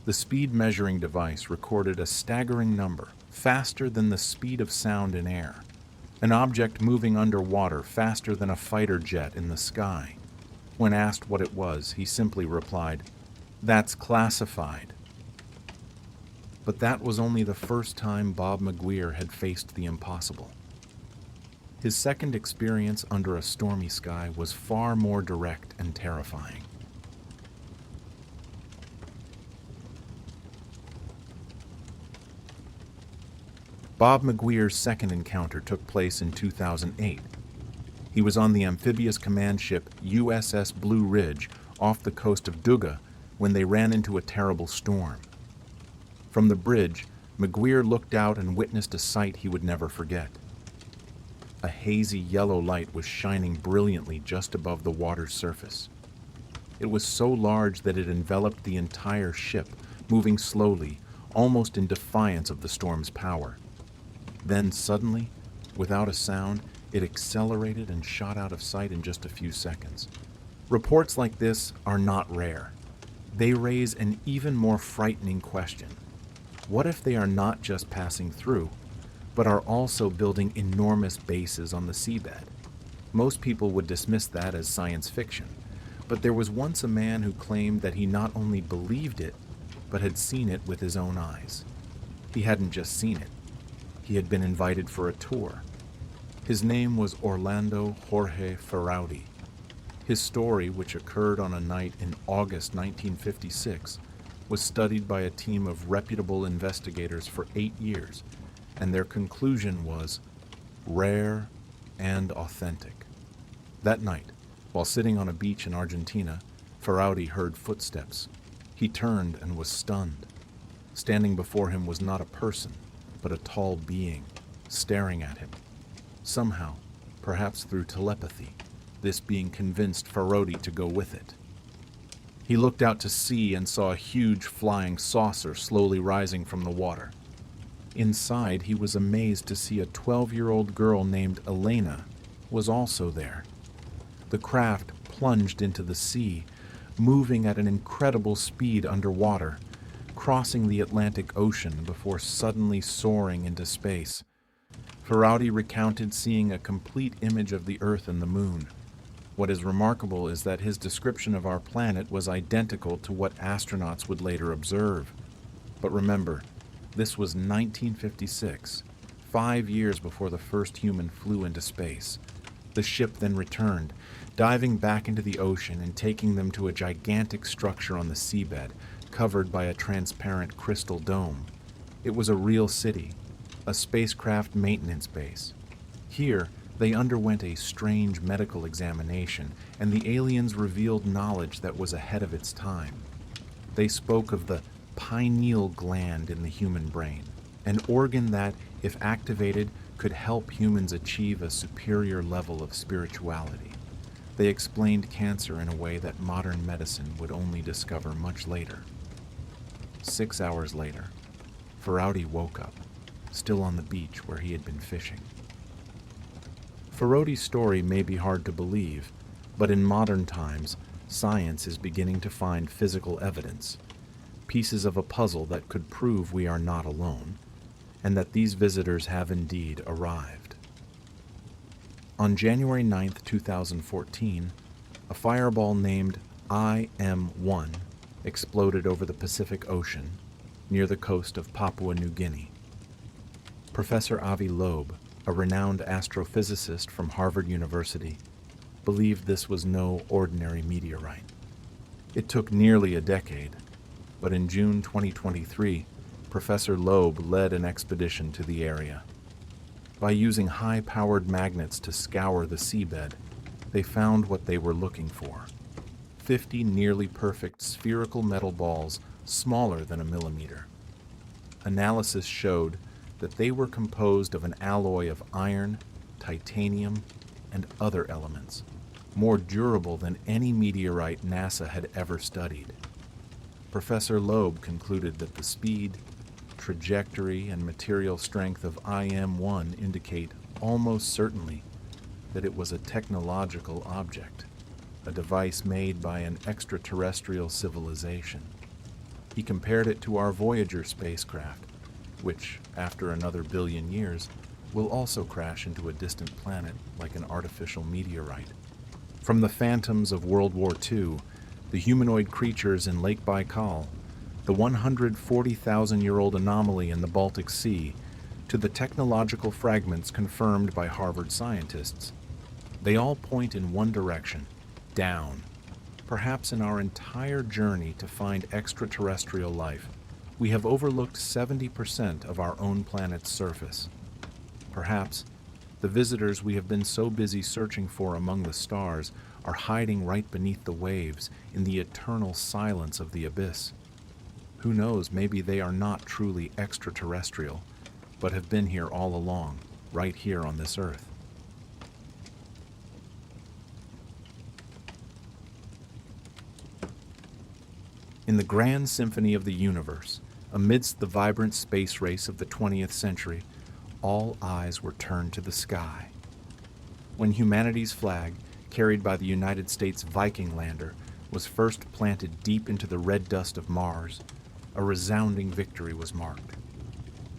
The speed measuring device recorded a staggering number, faster than the speed of sound in air. An object moving underwater faster than a fighter jet in the sky. When asked what it was, he simply replied, "That's classified." But that was only the first time Bob McGuire had faced the impossible. His second experience under a stormy sky was far more direct and terrifying. Bob McGuire's second encounter took place in 2008. He was on the amphibious command ship USS Blue Ridge off the coast of Duga when they ran into a terrible storm. From the bridge, McGuire looked out and witnessed a sight he would never forget. A hazy yellow light was shining brilliantly just above the water's surface. It was so large that it enveloped the entire ship, moving slowly, almost in defiance of the storm's power. Then suddenly, without a sound, it accelerated and shot out of sight in just a few seconds. Reports like this are not rare. They raise an even more frightening question. What if they are not just passing through, but are also building enormous bases on the seabed? Most people would dismiss that as science fiction, but there was once a man who claimed that he not only believed it, but had seen it with his own eyes. He hadn't just seen it. He had been invited for a tour. His name was Orlando Jorge Ferraudi. His story, which occurred on a night in August 1956, was studied by a team of reputable investigators for 8 years, and their conclusion was rare and authentic. That night, while sitting on a beach in Argentina, Ferraudi heard footsteps. He turned and was stunned. Standing before him was not a person, but a tall being, staring at him. Somehow, perhaps through telepathy, this being convinced Ferraudi to go with it. He looked out to sea and saw a huge flying saucer slowly rising from the water. Inside, he was amazed to see a 12-year-old girl named Elena was also there. The craft plunged into the sea, moving at an incredible speed underwater, crossing the Atlantic Ocean before suddenly soaring into space. Ferraudi recounted seeing a complete image of the Earth and the Moon. What is remarkable is that his description of our planet was identical to what astronauts would later observe. But remember, This was 1956, 5 years before the first human flew into space. The ship then returned, diving back into the ocean and taking them to a gigantic structure on the seabed, covered by a transparent crystal dome. It was a real city, a spacecraft maintenance base. Here, they underwent a strange medical examination, and the aliens revealed knowledge that was ahead of its time. They spoke of the pineal gland in the human brain, an organ that, if activated, could help humans achieve a superior level of spirituality. They explained cancer in a way that modern medicine would only discover much later. 6 hours later, Ferrauti woke up, still on the beach where he had been fishing. Ferrauti's story may be hard to believe, but in modern times, science is beginning to find physical evidence, pieces of a puzzle that could prove we are not alone, and that these visitors have indeed arrived. On January 9, 2014, a fireball named IM-1 exploded over the Pacific Ocean, near the coast of Papua New Guinea. Professor Avi Loeb, a renowned astrophysicist from Harvard University, believed this was no ordinary meteorite. It took nearly a decade, but in June 2023, Professor Loeb led an expedition to the area. By using high-powered magnets to scour the seabed, they found what they were looking for: 50 nearly perfect spherical metal balls smaller than a millimeter. Analysis showed that they were composed of an alloy of iron, titanium, and other elements, more durable than any meteorite NASA had ever studied. Professor Loeb concluded that the speed, trajectory, and material strength of IM-1 indicate almost certainly that it was a technological object, a device made by an extraterrestrial civilization. He compared it to our Voyager spacecraft, which, after another billion years, will also crash into a distant planet like an artificial meteorite. From the phantoms of World War II, the humanoid creatures in Lake Baikal, the 140,000-year-old anomaly in the Baltic Sea, to the technological fragments confirmed by Harvard scientists, they all point in one direction: down. Perhaps in our entire journey to find extraterrestrial life, we have overlooked 70% of our own planet's surface. Perhaps the visitors we have been so busy searching for among the stars are hiding right beneath the waves in the eternal silence of the abyss. Who knows, maybe they are not truly extraterrestrial, but have been here all along, right here on this earth. In the grand symphony of the universe, amidst the vibrant space race of the 20th century, all eyes were turned to the sky. When humanity's flag, carried by the United States Viking lander, was first planted deep into the red dust of Mars, a resounding victory was marked.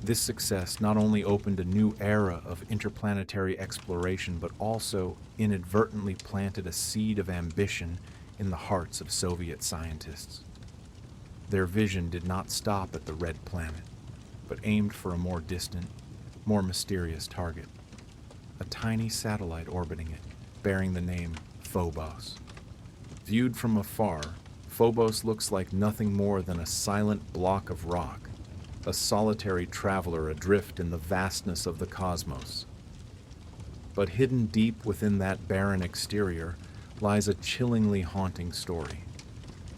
This success not only opened a new era of interplanetary exploration, but also inadvertently planted a seed of ambition in the hearts of Soviet scientists. Their vision did not stop at the red planet, but aimed for a more distant, more mysterious target: a tiny satellite orbiting it, bearing the name Phobos. Viewed from afar, Phobos looks like nothing more than a silent block of rock, a solitary traveler adrift in the vastness of the cosmos. But hidden deep within that barren exterior lies a chillingly haunting story,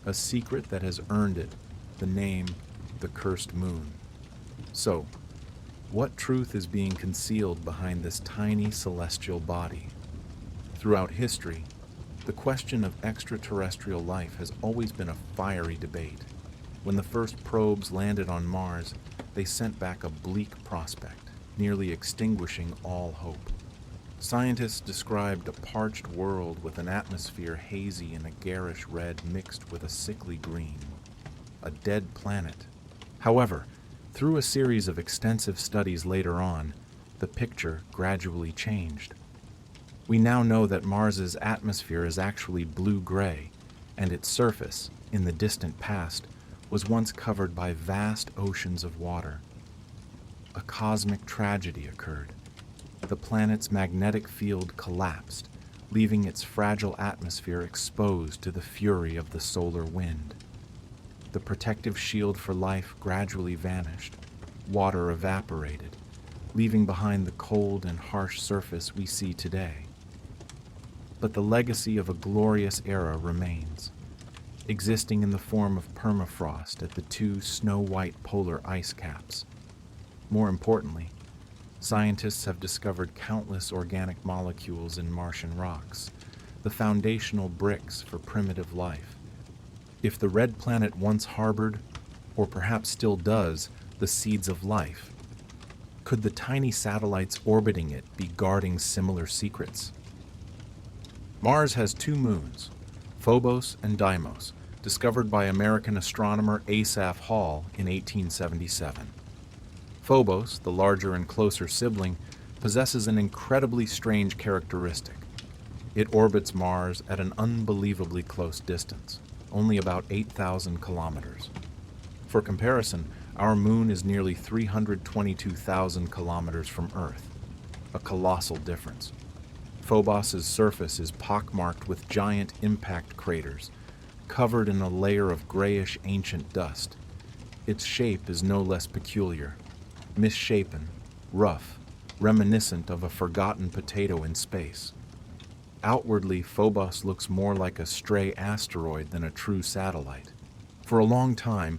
a secret that has earned it the name the Cursed Moon. So, what truth is being concealed behind this tiny celestial body? Throughout history, the question of extraterrestrial life has always been a fiery debate. When the first probes landed on Mars, they sent back a bleak prospect, nearly extinguishing all hope. Scientists described a parched world with an atmosphere hazy and a garish red mixed with a sickly green. A dead planet. However, through a series of extensive studies later on, the picture gradually changed. We now know that Mars's atmosphere is actually blue-gray, and its surface, in the distant past, was once covered by vast oceans of water, a cosmic tragedy occurred. The planet's magnetic field collapsed, leaving its fragile atmosphere exposed to the fury of the solar wind. The protective shield for life gradually vanished. Water evaporated, leaving behind the cold and harsh surface we see today. But the legacy of a glorious era remains, existing in the form of permafrost at the two snow-white polar ice caps. More importantly, scientists have discovered countless organic molecules in Martian rocks, the foundational bricks for primitive life. If the red planet once harbored, or perhaps still does, the seeds of life, could the tiny satellites orbiting it be guarding similar secrets? Mars has two moons, Phobos and Deimos, discovered by American astronomer Asaph Hall in 1877. Phobos, the larger and closer sibling, possesses an incredibly strange characteristic. It orbits Mars at an unbelievably close distance, only about 8,000 kilometers. For comparison, our moon is nearly 322,000 kilometers from Earth, a colossal difference. Phobos' surface is pockmarked with giant impact craters, covered in a layer of grayish ancient dust. Its shape is no less peculiar, misshapen, rough, reminiscent of a forgotten potato in space. Outwardly, Phobos looks more like a stray asteroid than a true satellite. For a long time,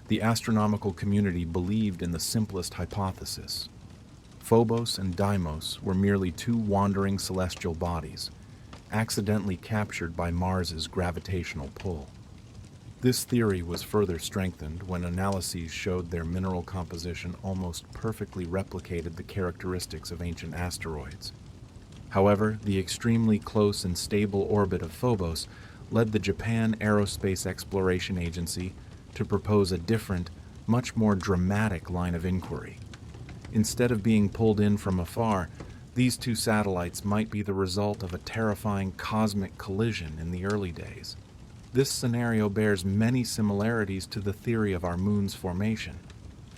the astronomical community believed in the simplest hypothesis. Phobos and Deimos were merely two wandering celestial bodies, accidentally captured by Mars's gravitational pull. This theory was further strengthened when analyses showed their mineral composition almost perfectly replicated the characteristics of ancient asteroids. However, the extremely close and stable orbit of Phobos led the Japan Aerospace Exploration Agency to propose a different, much more dramatic line of inquiry. Instead of being pulled in from afar, these two satellites might be the result of a terrifying cosmic collision in the early days. This scenario bears many similarities to the theory of our moon's formation,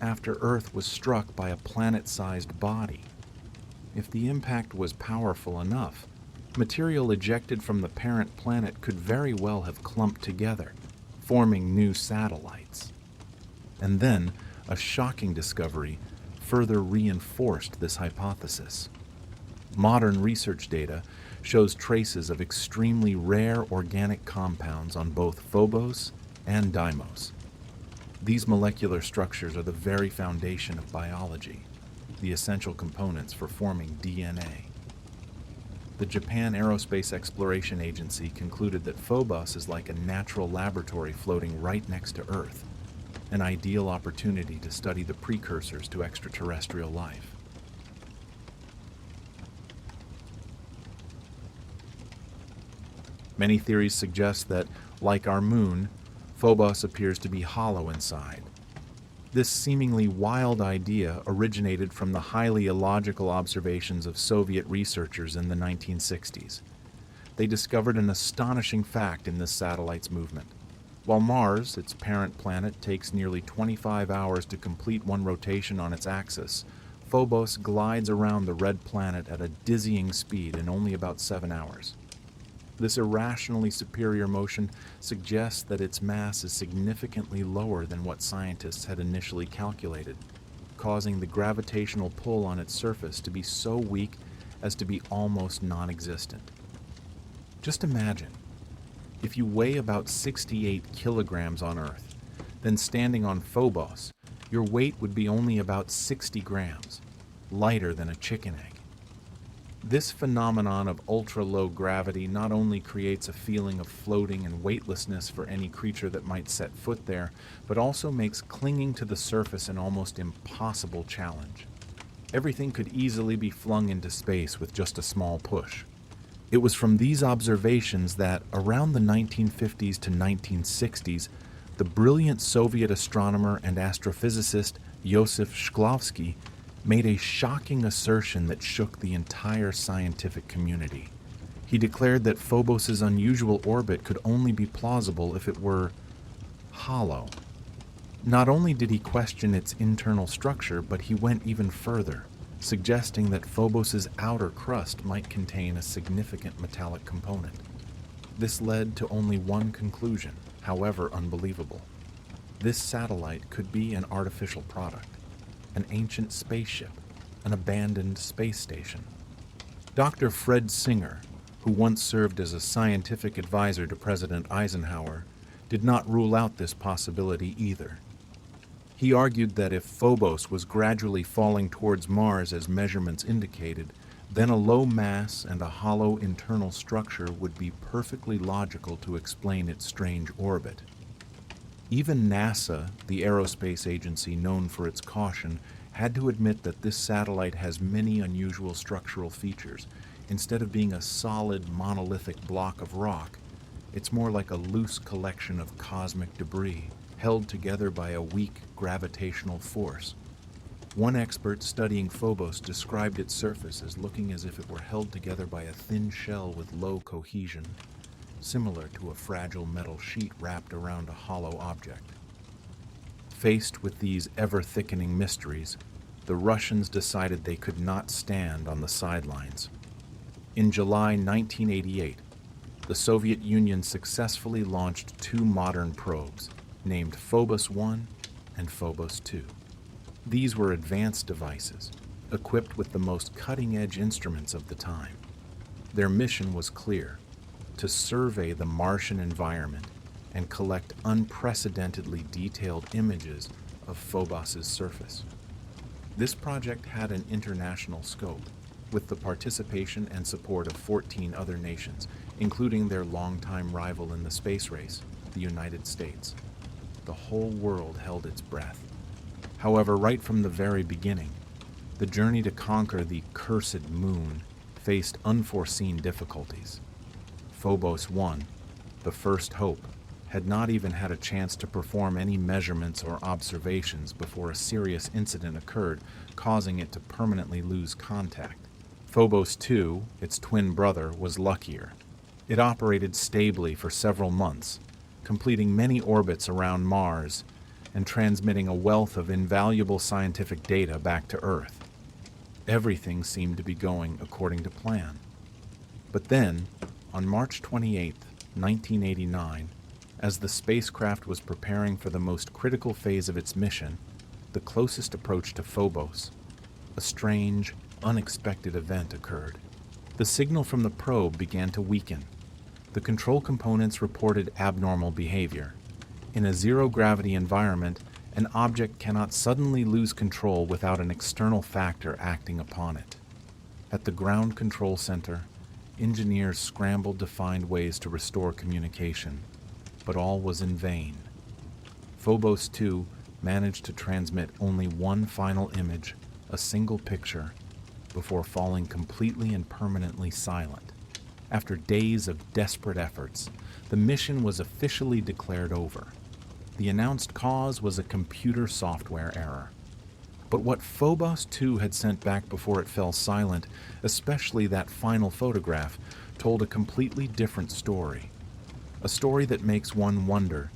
after Earth was struck by a planet-sized body. If the impact was powerful enough, material ejected from the parent planet could very well have clumped together, forming new satellites. And then, a shocking discovery further reinforced this hypothesis. Modern research data shows traces of extremely rare organic compounds on both Phobos and Deimos. These molecular structures are the very foundation of biology, the essential components for forming DNA. The Japan Aerospace Exploration Agency concluded that Phobos is like a natural laboratory floating right next to Earth, an ideal opportunity to study the precursors to extraterrestrial life. Many theories suggest that, like our moon, Phobos appears to be hollow inside. This seemingly wild idea originated from the highly illogical observations of Soviet researchers in the 1960s. They discovered an astonishing fact in this satellite's movement. While Mars, its parent planet, takes nearly 25 hours to complete one rotation on its axis, Phobos glides around the red planet at a dizzying speed in only about 7 hours. This irrationally superior motion suggests that its mass is significantly lower than what scientists had initially calculated, causing the gravitational pull on its surface to be so weak as to be almost non-existent. Just imagine, if you weigh about 68 kilograms on Earth, then standing on Phobos, your weight would be only about 60 grams, lighter than a chicken egg. This phenomenon of ultra-low gravity not only creates a feeling of floating and weightlessness for any creature that might set foot there, but also makes clinging to the surface an almost impossible challenge. Everything could easily be flung into space with just a small push. It was from these observations that, around the 1950s to 1960s, the brilliant Soviet astronomer and astrophysicist Joseph Shklovsky made a shocking assertion that shook the entire scientific community. He declared that Phobos' unusual orbit could only be plausible if it were hollow. Not only did he question its internal structure, but he went even further, suggesting that Phobos's outer crust might contain a significant metallic component. This led to only one conclusion, however unbelievable. This satellite could be an artificial product, an ancient spaceship, an abandoned space station. Dr. Fred Singer, who once served as a scientific advisor to President Eisenhower, did not rule out this possibility either. He argued that if Phobos was gradually falling towards Mars as measurements indicated, then a low mass and a hollow internal structure would be perfectly logical to explain its strange orbit. Even NASA, the aerospace agency known for its caution, had to admit that this satellite has many unusual structural features. Instead of being a solid, monolithic block of rock, it's more like a loose collection of cosmic debris, held together by a weak gravitational force. One expert studying Phobos described its surface as looking as if it were held together by a thin shell with low cohesion, similar to a fragile metal sheet wrapped around a hollow object. Faced with these ever-thickening mysteries, the Russians decided they could not stand on the sidelines. In July 1988, the Soviet Union successfully launched two modern probes, named Phobos 1 and Phobos 2. These were advanced devices, equipped with the most cutting-edge instruments of the time. Their mission was clear: to survey the Martian environment and collect unprecedentedly detailed images of Phobos's surface. This project had an international scope, with the participation and support of 14 other nations, including their longtime rival in the space race, the United States. The whole world held its breath. However, right from the very beginning, the journey to conquer the cursed moon faced unforeseen difficulties. Phobos 1, the first hope, had not even had a chance to perform any measurements or observations before a serious incident occurred, causing it to permanently lose contact. Phobos 2, its twin brother, was luckier. It operated stably for several months, completing many orbits around Mars and transmitting a wealth of invaluable scientific data back to Earth. Everything seemed to be going according to plan. But then, on March 28, 1989, as the spacecraft was preparing for the most critical phase of its mission, the closest approach to Phobos, a strange, unexpected event occurred. The signal from the probe began to weaken. The control components reported abnormal behavior. In a zero-gravity environment, an object cannot suddenly lose control without an external factor acting upon it. At the ground control center, engineers scrambled to find ways to restore communication, but all was in vain. Phobos 2 managed to transmit only one final image, a single picture, before falling completely and permanently silent. After days of desperate efforts, the mission was officially declared over. The announced cause was a computer software error. But what Phobos 2 had sent back before it fell silent, especially that final photograph, told a completely different story. A story that makes one wonder,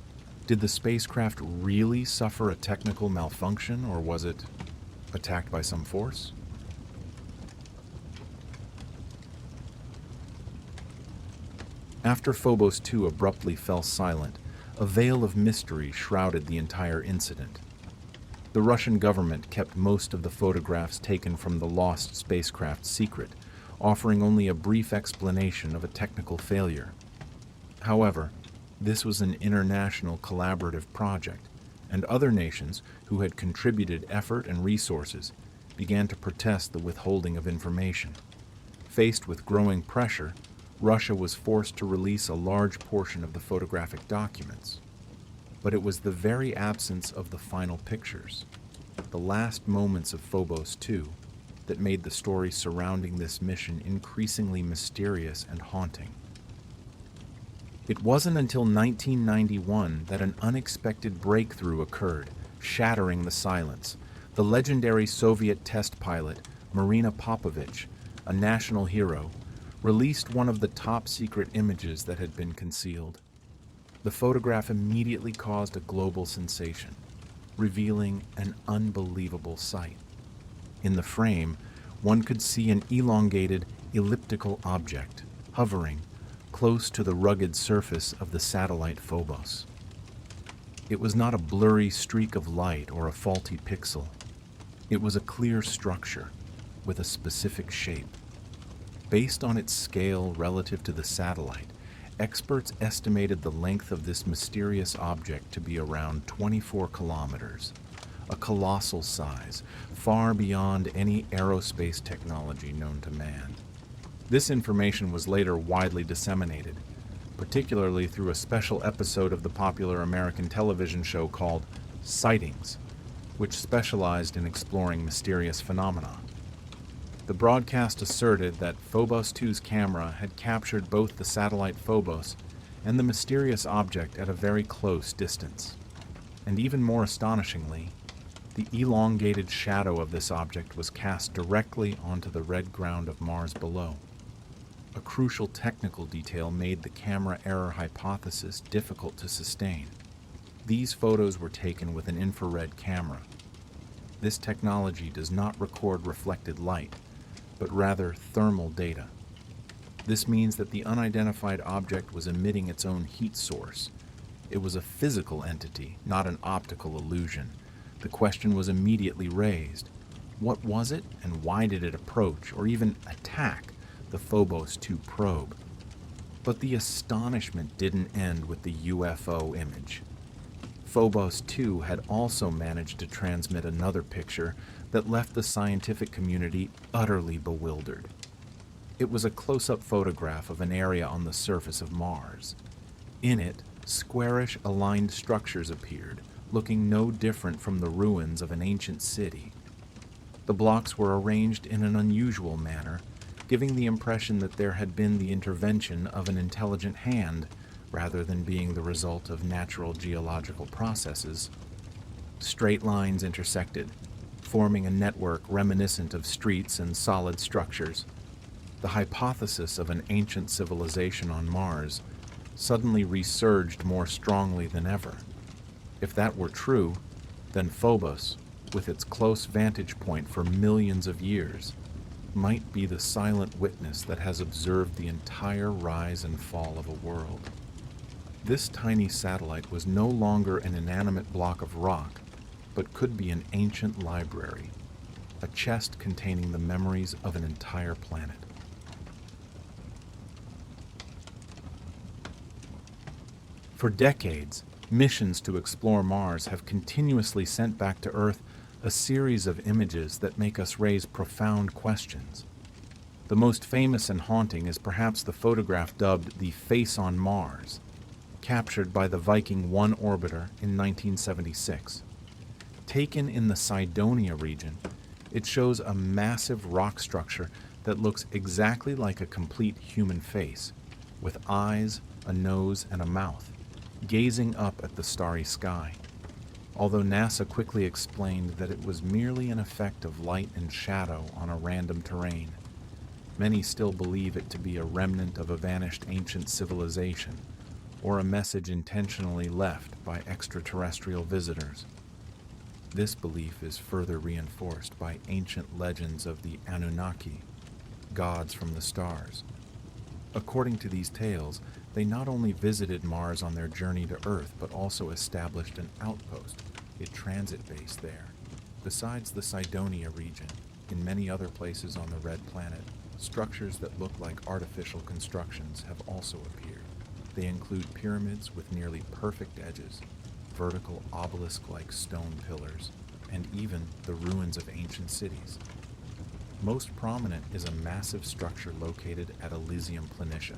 did the spacecraft really suffer a technical malfunction, or was it attacked by some force? After Phobos 2 abruptly fell silent, a veil of mystery shrouded the entire incident. The Russian government kept most of the photographs taken from the lost spacecraft secret, offering only a brief explanation of a technical failure. However, this was an international collaborative project, and other nations who had contributed effort and resources began to protest the withholding of information. Faced with growing pressure, Russia was forced to release a large portion of the photographic documents. But it was the very absence of the final pictures, the last moments of Phobos 2, that made the story surrounding this mission increasingly mysterious and haunting. It wasn't until 1991 that an unexpected breakthrough occurred, shattering the silence. The legendary Soviet test pilot, Marina Popovich, a national hero, released one of the top-secret images that had been concealed. The photograph immediately caused a global sensation. revealing an unbelievable sight. In the frame, one could see an elongated, elliptical object hovering close to the rugged surface of the satellite Phobos. It was not a blurry streak of light or a faulty pixel. It was a clear structure with a specific shape. Based on its scale relative to the satellite, experts estimated the length of this mysterious object to be around 24 kilometers, a colossal size, far beyond any aerospace technology known to man. This information was later widely disseminated, particularly through a special episode of the popular American television show called Sightings, which specialized in exploring mysterious phenomena. The broadcast asserted that Phobos 2's camera had captured both the satellite Phobos and the mysterious object at a very close distance. And even more astonishingly, the elongated shadow of this object was cast directly onto the red ground of Mars below. A crucial technical detail made the camera error hypothesis difficult to sustain. These photos were taken with an infrared camera. This technology does not record reflected light, but rather thermal data. This means that the unidentified object was emitting its own heat source. It was a physical entity, not an optical illusion. The question was immediately raised. What was it, and why did it approach, or even attack, the Phobos 2 probe? But the astonishment didn't end with the UFO image. Phobos 2 had also managed to transmit another picture that left the scientific community utterly bewildered. It was a close-up photograph of an area on the surface of Mars. In it, squarish aligned structures appeared, looking no different from the ruins of an ancient city. The blocks were arranged in an unusual manner, giving the impression that there had been the intervention of an intelligent hand rather than being the result of natural geological processes. Straight lines intersected, forming a network reminiscent of streets and solid structures. The hypothesis of an ancient civilization on Mars suddenly resurged more strongly than ever. If that were true, then Phobos, with its close vantage point for millions of years, might be the silent witness that has observed the entire rise and fall of a world. This tiny satellite was no longer an inanimate block of rock, but could be an ancient library, a chest containing the memories of an entire planet. For decades, missions to explore Mars have continuously sent back to Earth a series of images that make us raise profound questions. The most famous and haunting is perhaps the photograph dubbed the Face on Mars, captured by the Viking 1 orbiter in 1976. Taken in the Cydonia region, it shows a massive rock structure that looks exactly like a complete human face, with eyes, a nose, and a mouth, gazing up at the starry sky. Although NASA quickly explained that it was merely an effect of light and shadow on a random terrain, many still believe it to be a remnant of a vanished ancient civilization, or a message intentionally left by extraterrestrial visitors. This belief is further reinforced by ancient legends of the Anunnaki, gods from the stars. According to these tales, they not only visited Mars on their journey to Earth, but also established an outpost, a transit base there. Besides the Cydonia region, in many other places on the Red Planet, structures that look like artificial constructions have also appeared. They include pyramids with nearly perfect edges, vertical obelisk-like stone pillars, and even the ruins of ancient cities. Most prominent is a massive structure located at Elysium Planitia,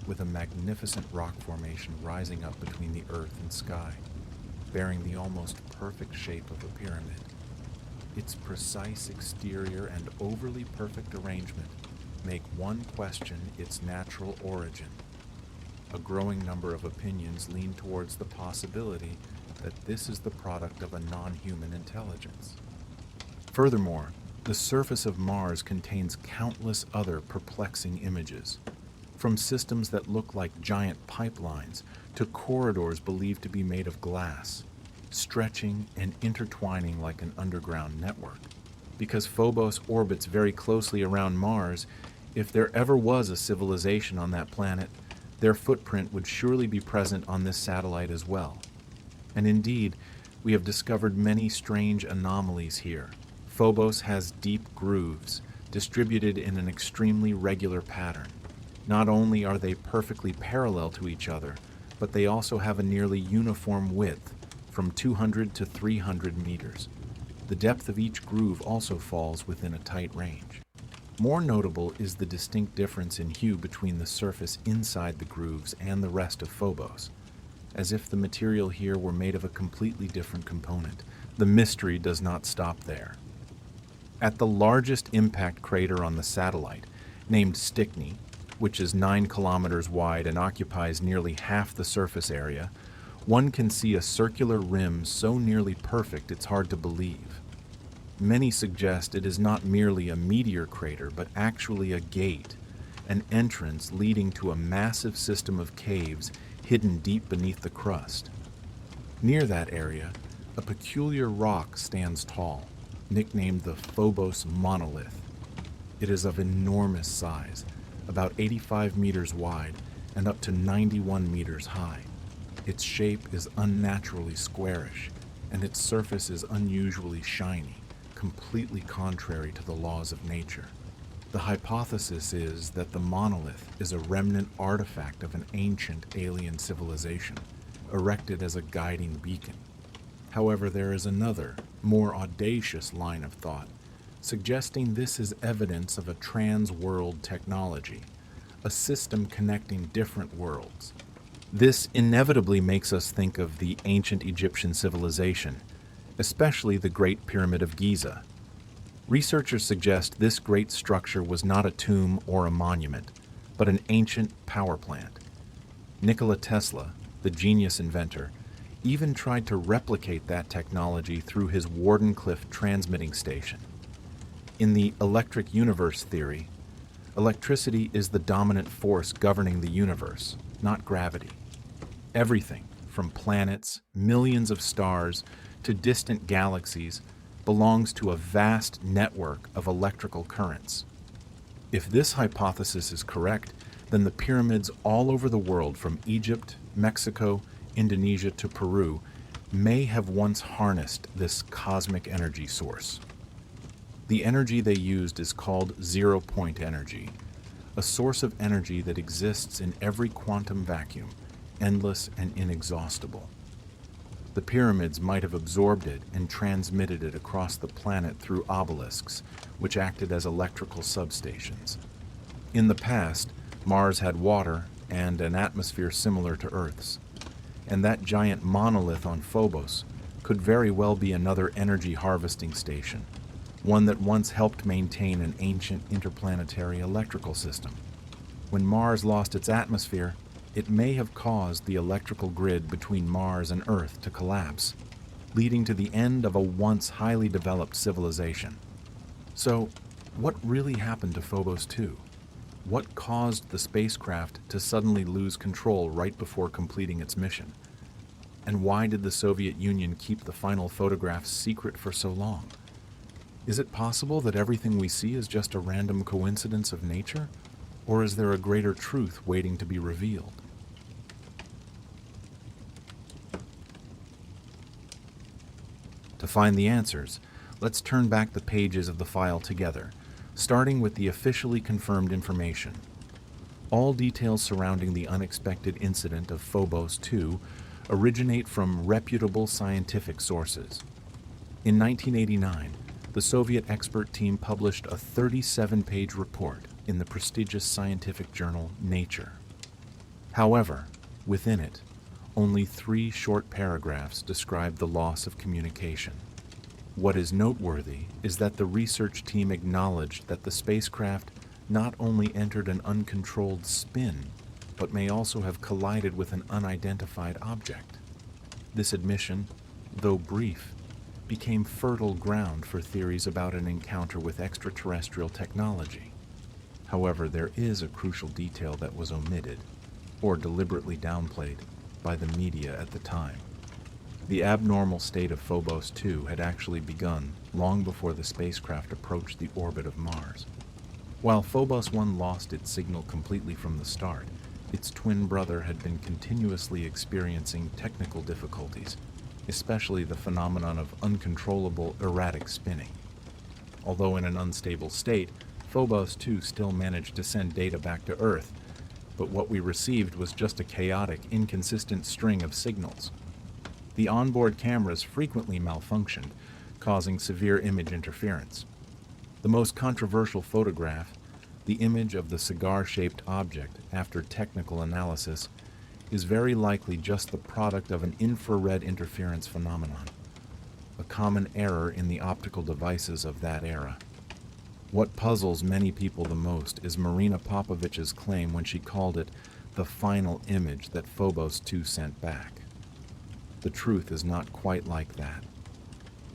with a magnificent rock formation rising up between the earth and sky, bearing the almost perfect shape of a pyramid. Its precise exterior and overly perfect arrangement make one question its natural origin. A growing number of opinions lean towards the possibility that this is the product of a non-human intelligence. Furthermore, the surface of Mars contains countless other perplexing images, from systems that look like giant pipelines to corridors believed to be made of glass, stretching and intertwining like an underground network. Because Phobos orbits very closely around Mars, if there ever was a civilization on that planet, their footprint would surely be present on this satellite as well. And indeed, we have discovered many strange anomalies here. Phobos has deep grooves, distributed in an extremely regular pattern. Not only are they perfectly parallel to each other, but they also have a nearly uniform width, from 200 to 300 meters. The depth of each groove also falls within a tight range. More notable is the distinct difference in hue between the surface inside the grooves and the rest of Phobos, as if the material here were made of a completely different component. The mystery does not stop there. At the largest impact crater on the satellite, named Stickney, which is 9 kilometers wide and occupies nearly half the surface area, one can see a circular rim so nearly perfect it's hard to believe. Many suggest it is not merely a meteor crater, but actually a gate, an entrance leading to a massive system of caves hidden deep beneath the crust. Near that area, a peculiar rock stands tall, nicknamed the Phobos monolith. It is of enormous size, about 85 meters wide and up to 91 meters high. Its shape is unnaturally squarish, and its surface is unusually shiny, completely contrary to the laws of nature. The hypothesis is that the monolith is a remnant artifact of an ancient alien civilization, erected as a guiding beacon. However, there is another, more audacious line of thought, suggesting this is evidence of a trans-world technology, a system connecting different worlds. This inevitably makes us think of the ancient Egyptian civilization, especially the Great Pyramid of Giza. Researchers suggest this great structure was not a tomb or a monument, but an ancient power plant. Nikola Tesla, the genius inventor, even tried to replicate that technology through his Wardenclyffe transmitting station. In the electric universe theory, electricity is the dominant force governing the universe, not gravity. Everything, from planets, millions of stars, to distant galaxies, belongs to a vast network of electrical currents. If this hypothesis is correct, then the pyramids all over the world, from Egypt, Mexico, Indonesia to Peru, may have once harnessed this cosmic energy source. The energy they used is called zero-point energy, a source of energy that exists in every quantum vacuum, endless and inexhaustible. The pyramids might have absorbed it and transmitted it across the planet through obelisks, which acted as electrical substations. In the past, Mars had water and an atmosphere similar to Earth's, and that giant monolith on Phobos could very well be another energy harvesting station, one that once helped maintain an ancient interplanetary electrical system. When Mars lost its atmosphere, it may have caused the electrical grid between Mars and Earth to collapse, leading to the end of a once highly developed civilization. So, what really happened to Phobos 2? What caused the spacecraft to suddenly lose control right before completing its mission? And why did the Soviet Union keep the final photographs secret for so long? Is it possible that everything we see is just a random coincidence of nature? Or is there a greater truth waiting to be revealed? To find the answers, let's turn back the pages of the file together, starting with the officially confirmed information. All details surrounding the unexpected incident of Phobos 2 originate from reputable scientific sources. In 1989, the Soviet expert team published a 37-page report in the prestigious scientific journal Nature. However, within it, only 3 short paragraphs describe the loss of communication. What is noteworthy is that the research team acknowledged that the spacecraft not only entered an uncontrolled spin, but may also have collided with an unidentified object. This admission, though brief, became fertile ground for theories about an encounter with extraterrestrial technology. However, there is a crucial detail that was omitted, or deliberately downplayed, by the media at the time. The abnormal state of Phobos 2 had actually begun long before the spacecraft approached the orbit of Mars. While Phobos 1 lost its signal completely from the start, its twin brother had been continuously experiencing technical difficulties, especially the phenomenon of uncontrollable erratic spinning. Although in an unstable state, Phobos 2 still managed to send data back to Earth, but what we received was just a chaotic, inconsistent string of signals. The onboard cameras frequently malfunctioned, causing severe image interference. The most controversial photograph, the image of the cigar-shaped object after technical analysis, is very likely just the product of an infrared interference phenomenon, a common error in the optical devices of that era. What puzzles many people the most is Marina Popovich's claim when she called it the final image that Phobos 2 sent back. The truth is not quite like that.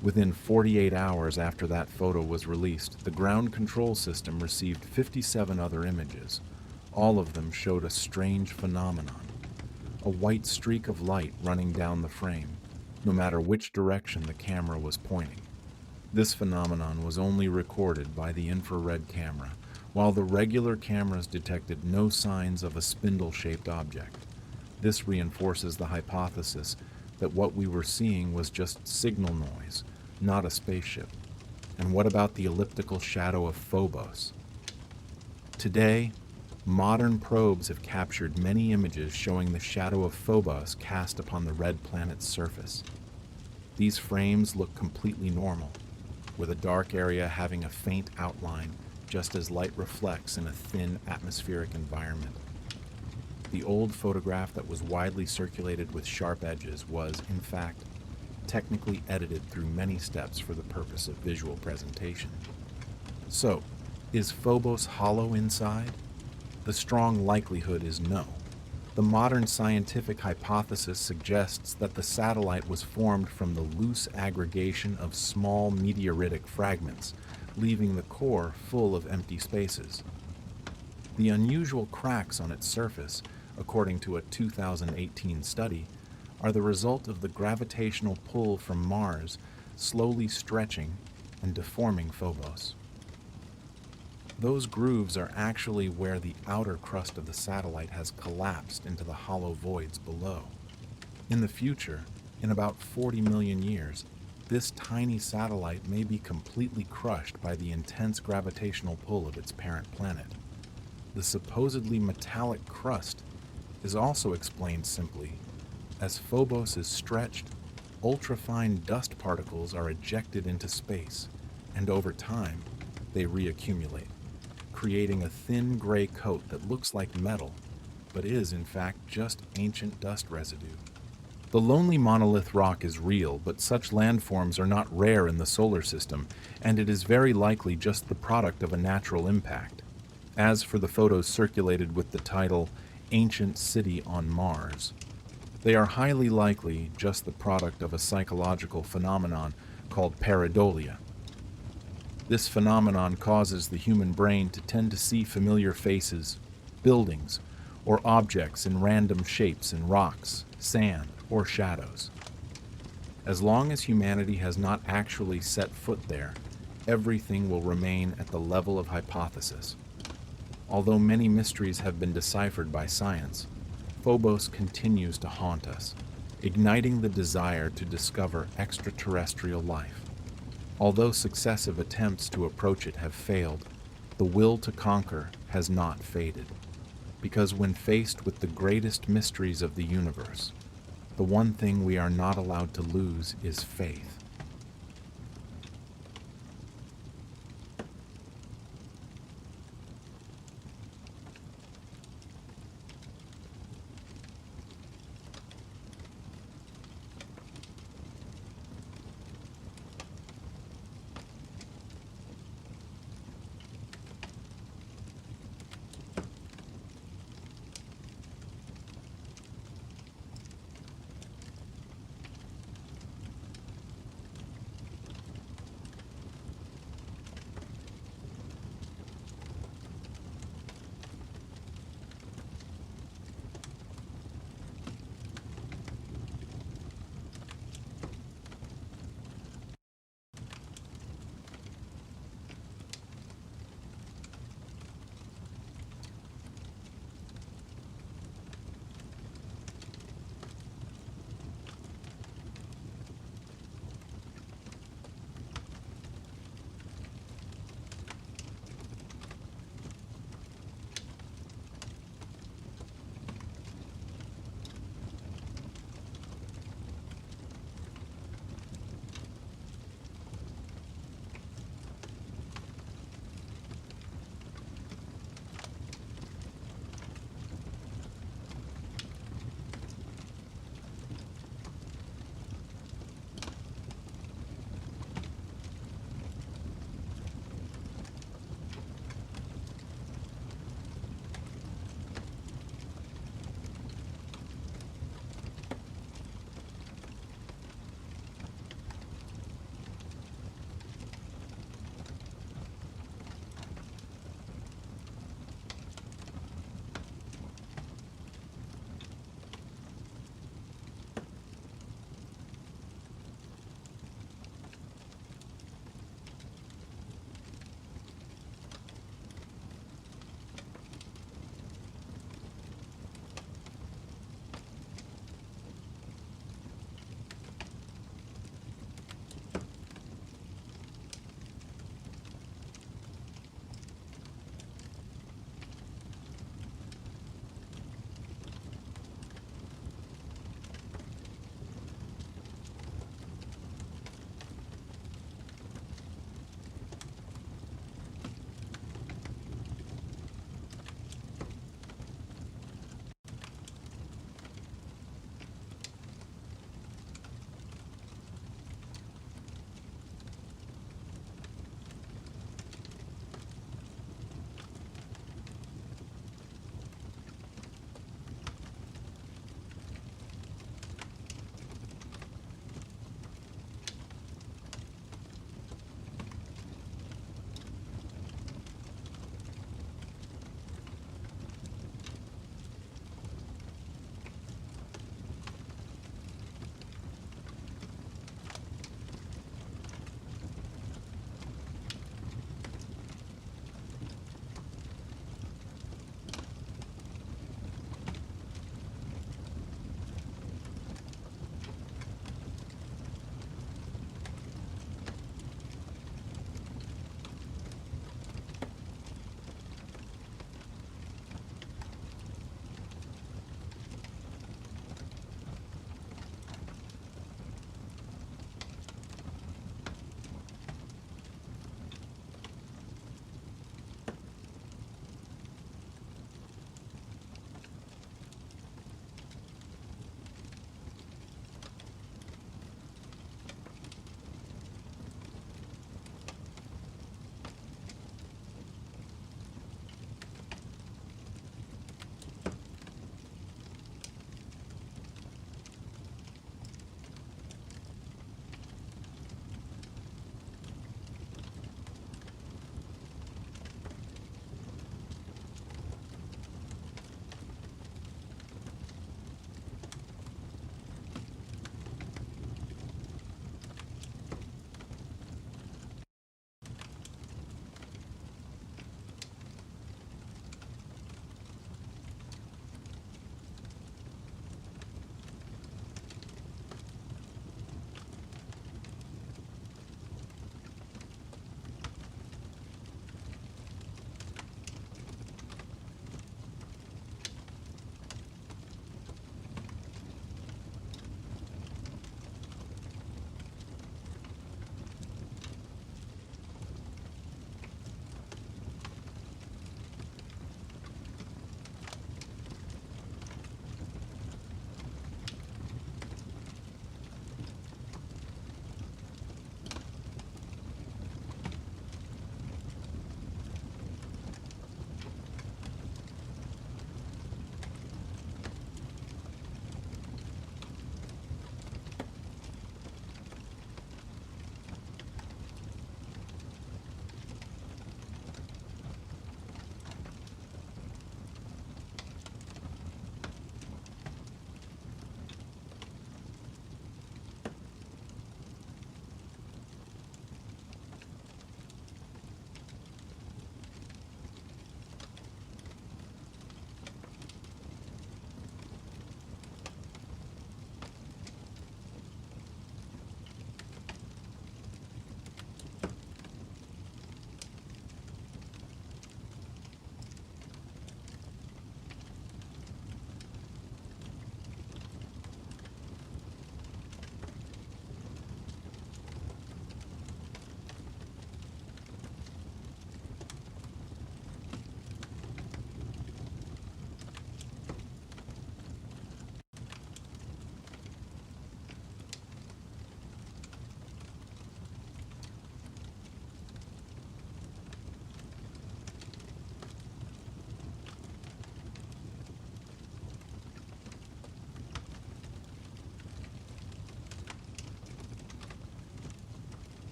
Within 48 hours after that photo was released, the ground control system received 57 other images. All of them showed a strange phenomenon, a white streak of light running down the frame, no matter which direction the camera was pointing. This phenomenon was only recorded by the infrared camera, while the regular cameras detected no signs of a spindle-shaped object. This reinforces the hypothesis that what we were seeing was just signal noise, not a spaceship. And what about the elliptical shadow of Phobos? Today, modern probes have captured many images showing the shadow of Phobos cast upon the red planet's surface. These frames look completely normal, with a dark area having a faint outline just as light reflects in a thin atmospheric environment. The old photograph that was widely circulated with sharp edges was, in fact, technically edited through many steps for the purpose of visual presentation. So, is Phobos hollow inside? The strong likelihood is no. The modern scientific hypothesis suggests that the satellite was formed from the loose aggregation of small meteoritic fragments, leaving the core full of empty spaces. The unusual cracks on its surface, according to a 2018 study, are the result of the gravitational pull from Mars slowly stretching and deforming Phobos. Those grooves are actually where the outer crust of the satellite has collapsed into the hollow voids below. In the future, in about 40 million years, this tiny satellite may be completely crushed by the intense gravitational pull of its parent planet. The supposedly metallic crust is also explained simply as Phobos is stretched, ultrafine dust particles are ejected into space, and over time, they reaccumulate, creating a thin gray coat that looks like metal, but is in fact just ancient dust residue. The lonely monolith rock is real, but such landforms are not rare in the solar system, and it is very likely just the product of a natural impact. As for the photos circulated with the title, Ancient City on Mars, they are highly likely just the product of a psychological phenomenon called pareidolia. This phenomenon causes the human brain to tend to see familiar faces, buildings, or objects in random shapes in rocks, sand, or shadows. As long as humanity has not actually set foot there, everything will remain at the level of hypothesis. Although many mysteries have been deciphered by science, Phobos continues to haunt us, igniting the desire to discover extraterrestrial life. Although successive attempts to approach it have failed, the will to conquer has not faded. Because when faced with the greatest mysteries of the universe, the one thing we are not allowed to lose is faith.